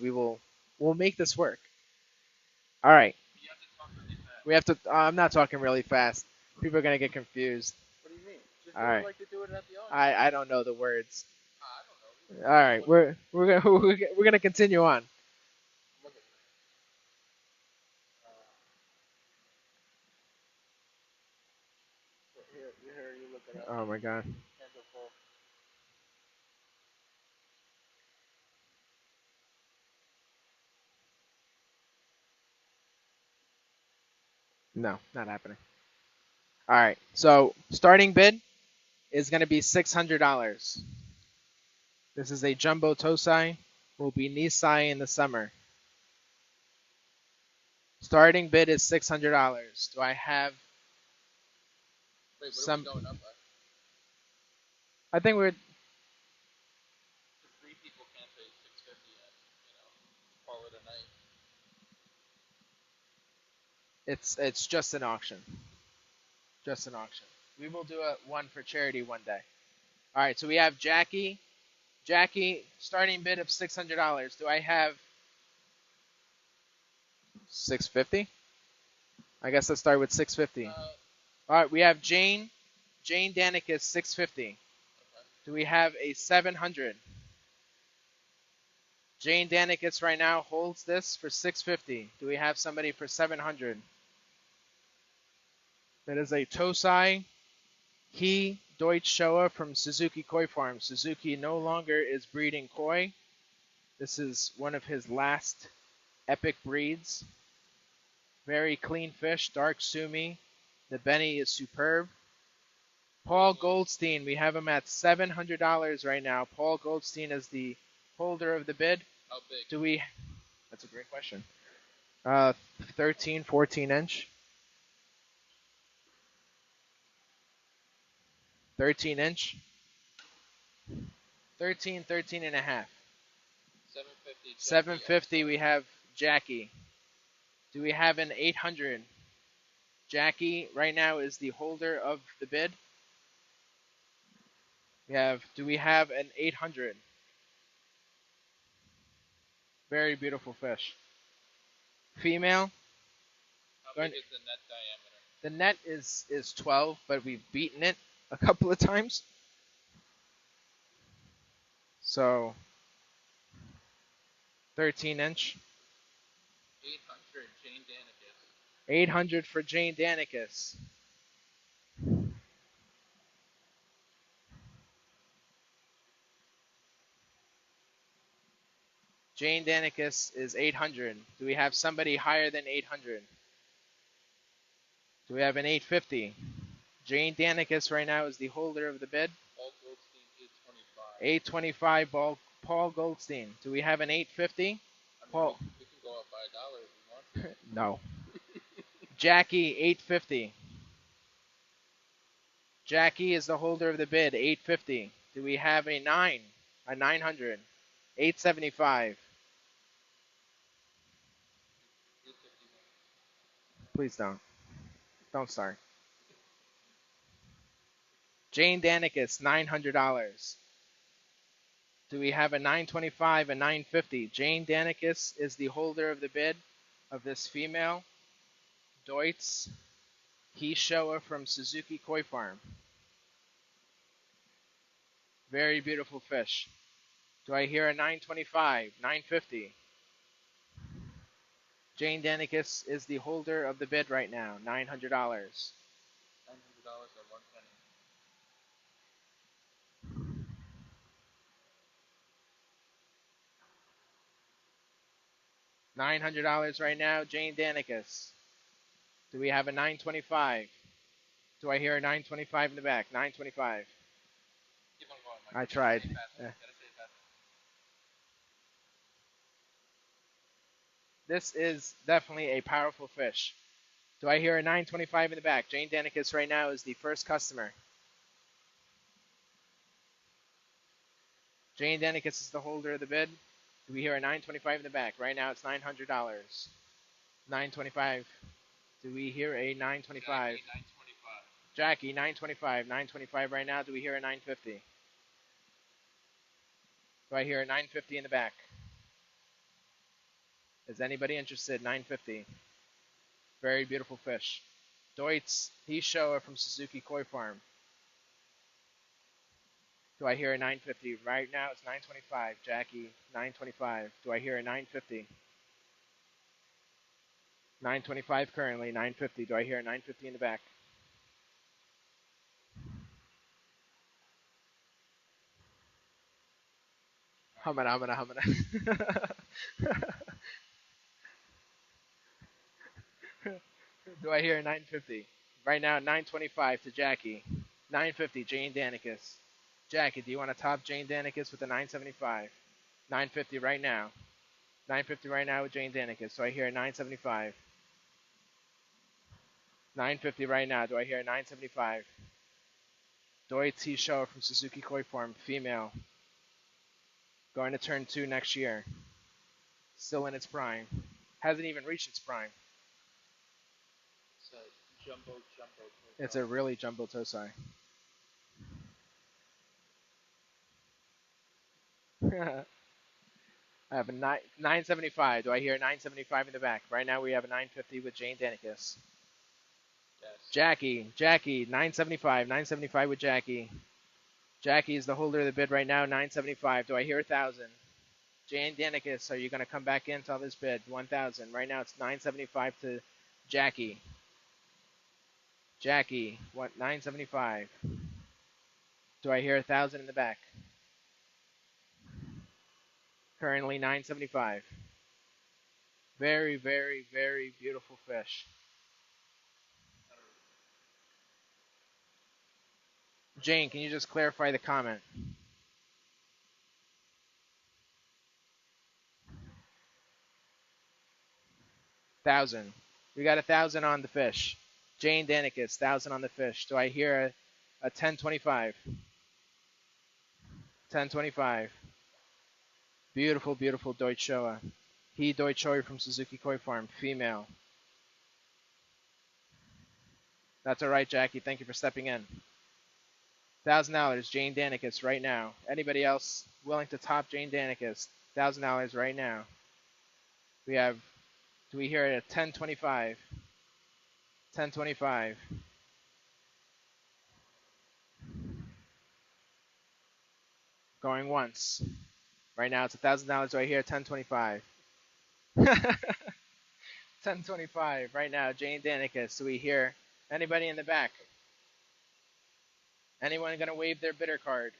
we'll make this work. All right. You have to talk really fast. We have to. I'm not talking really fast. People are going to get confused. What do you mean? Just All do right. it like they do it at the auction. I don't know the words. I don't know. All right. We're gonna continue on. Look at me. Here, you look it up. Oh my god. Hands are full. No, not happening. All right. So starting bid is going to be $600. This is a jumbo Tosai. Will be Nisai in the summer. Starting bid is $600. Do I have Wait, what are we some? going up by? I think we're. The three people can't pay 650 yet. Call it a night. It's just an auction. Just an auction. We will do a one for charity one day. All right. So we have Jackie. Jackie, starting bid of $600. Do I have 650? I guess let's start with 650. All right. We have Jane. Jane Danik is 650. Do we have a 700? Jane Danikis right now holds this for 650. Do we have somebody for 700? That is a Tosai He Deutsch Showa from Suzuki Koi Farm. Suzuki no longer is breeding koi. This is one of his last epic breeds. Very clean fish, dark sumi. The Benny is superb. Paul Goldstein, we have him at $700 right now. Paul Goldstein is the holder of the bid. How big? Do we? That's a great question. 13, 14 inch. 13 inch. 13, 13 and a half. 750. 750, we have Jackie. Do we have an 800? Jackie right now is the holder of the bid. Do we have an 800? Very beautiful fish. Female. How big is the net diameter? The net is 12, but we've beaten it a couple of times. So 13 inch. 800. Jane Danikis. 800 for Jane Danikis. Jane Danikis is 800. Do we have somebody higher than 800? Do we have an 850? Jane Danikis right now is the holder of the bid. Paul Goldstein, 825. 825 Paul Goldstein. Do we have an 850? I mean, Paul. we can go up by $1 if we want to. No. Jackie, 850. Jackie is the holder of the bid, 850. Do we have a 9? A 900? 875. 851. Please don't. Don't start. Jane Danikis, $900. Do we have a 925, a 950? Jane Danikis is the holder of the bid of this female Deutz Showa from Suzuki Koi Farm. Very beautiful fish. Do I hear a 925, 950? Jane Danikis is the holder of the bid right now, $900. $900 or 1 penny. $900 right now, Jane Danikis. Do we have a 925? Do I hear a 925 in the back? 925. Keep on going, Mike. I tried. Gotta say it faster. This is definitely a powerful fish. Do I hear a 925 in the back? Jane Danikis right now is the first customer. Jane Danikis is the holder of the bid. Do we hear a 925 in the back? Right now it's $900. 925. Do we hear a 925? Jackie, 925. Jackie, 925. 925 right now. Do we hear a 950? Do I hear a 950 in the back? Is anybody interested? 950. Very beautiful fish. Deutz Showa from Suzuki Koi Farm. Do I hear a 950? Right now it's 925. Jackie, 925. Do I hear a 950? 925 currently. 950. Do I hear a 950 in the back? Humana, humana, humana. Do I hear 950? Right now, 925 to Jackie. 950, Jane Danicus. Jackie, do you want to top Jane Danicus with a 975? 950 right now. 950 right now with Jane Danicus. So I hear 975. 950 right now. Do I hear 975? Doi T Show from Suzuki Koi Farm, female. Going to turn 2 next year. Still in its prime. Hasn't even reached its prime. It's a jumbo It's a really jumbo Tosai. I have a 975. Do I hear 975 in the back? Right now we have a 950 with Jane Danicus. Yes. Jackie, 975. 975 with Jackie. Jackie is the holder of the bid right now, 975. Do I hear 1,000? Jane Danicus, are you going to come back into on this bid? 1,000. Right now it's 975 to Jackie. Jackie, what? 975. Do I hear 1,000 in the back? Currently 975. Very, very, very beautiful fish. Jane, can you just clarify the comment? 1,000. We got 1,000 on the fish. Jane Danicus, 1,000 on the fish. Do I hear a 1025? 1025. Beautiful, beautiful Deutschoa. He Deutschoi from Suzuki Koi Farm, female. That's all right, Jackie. Thank you for stepping in. $1,000, Jane Danicus, right now. Anybody else willing to top Jane Danicus? $1,000 right now. We have, do we hear it at 1025? 1025. Going once. Right now it's $1,000 right here, 1025. 1025 right now, Jane Danicus. Do we hear anybody in the back? Anyone gonna wave their bidder card?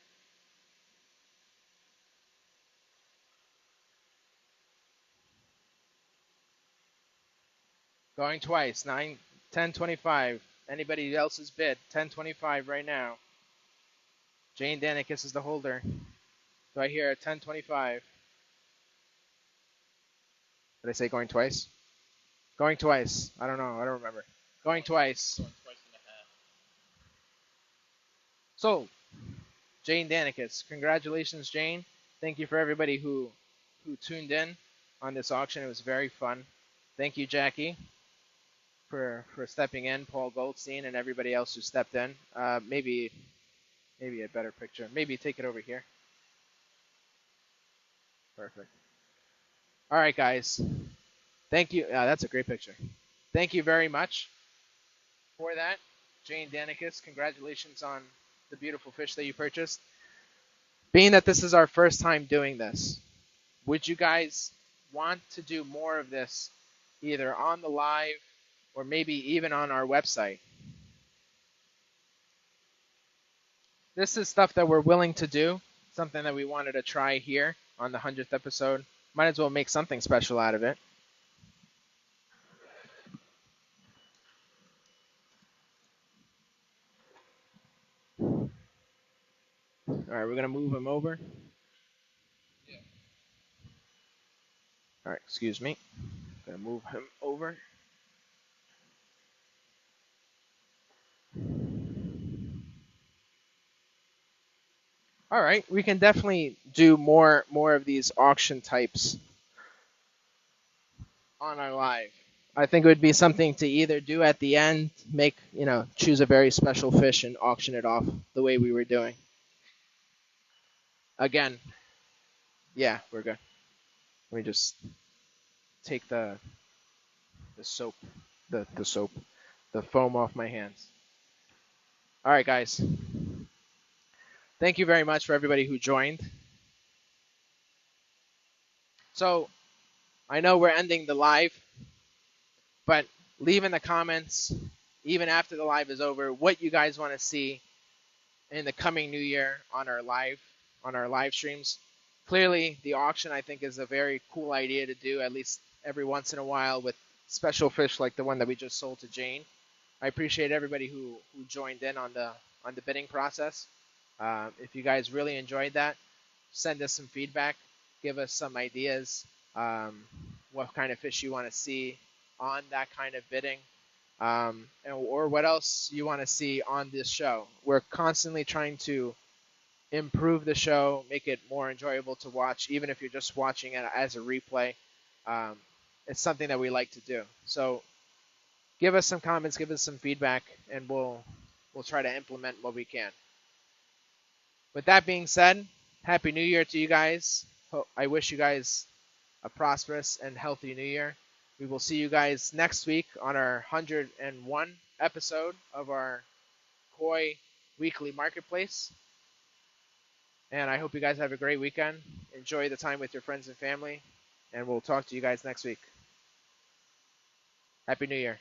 Going twice, 1025. Anybody else's bid? 1025 right now. Jane Danicus is the holder. Do I hear a 1025? Did I say going twice? Going twice. I don't know. I don't remember. Going twice. Going twice and a half. So, Jane Danicus. Congratulations, Jane. Thank you for everybody who tuned in on this auction. It was very fun. Thank you, Jackie, for stepping in, Paul Goldstein, and everybody else who stepped in. Maybe a better picture. Maybe take it over here. Perfect. All right, guys. Thank you. That's a great picture. Thank you very much for that, Jane Danicus. Congratulations on the beautiful fish that you purchased. Being that this is our first time doing this, would you guys want to do more of this either on the live or maybe even on our website? This is stuff that we're willing to do, something that we wanted to try here on the 100th episode. Might as well make something special out of it. All right, we're going to move him over. Yeah. All right, excuse me. Going to move him over. All right, we can definitely do more of these auction types on our live. I think it would be something to either do at the end, choose a very special fish and auction it off the way we were doing. Again, yeah, we're good. Let me just take the soap, the soap, the foam off my hands. All right, guys. Thank you very much for everybody who joined. So I know we're ending the live, but leave in the comments, even after the live is over, what you guys want to see in the coming new year on our live streams. Clearly, the auction I think is a very cool idea to do at least every once in a while with special fish like the one that we just sold to Jane. I appreciate everybody who joined in on the bidding process. If you guys really enjoyed that, send us some feedback, give us some ideas, what kind of fish you want to see on that kind of bidding, or what else you want to see on this show. We're constantly trying to improve the show, make it more enjoyable to watch, even if you're just watching it as a replay. Um, it's something that we like to do. So give us some comments, give us some feedback, and we'll try to implement what we can. With that being said, Happy New Year to you guys. I wish you guys a prosperous and healthy New Year. We will see you guys next week on our 101 episode of our Koi Weekly Marketplace. And I hope you guys have a great weekend. Enjoy the time with your friends and family. And we'll talk to you guys next week. Happy New Year.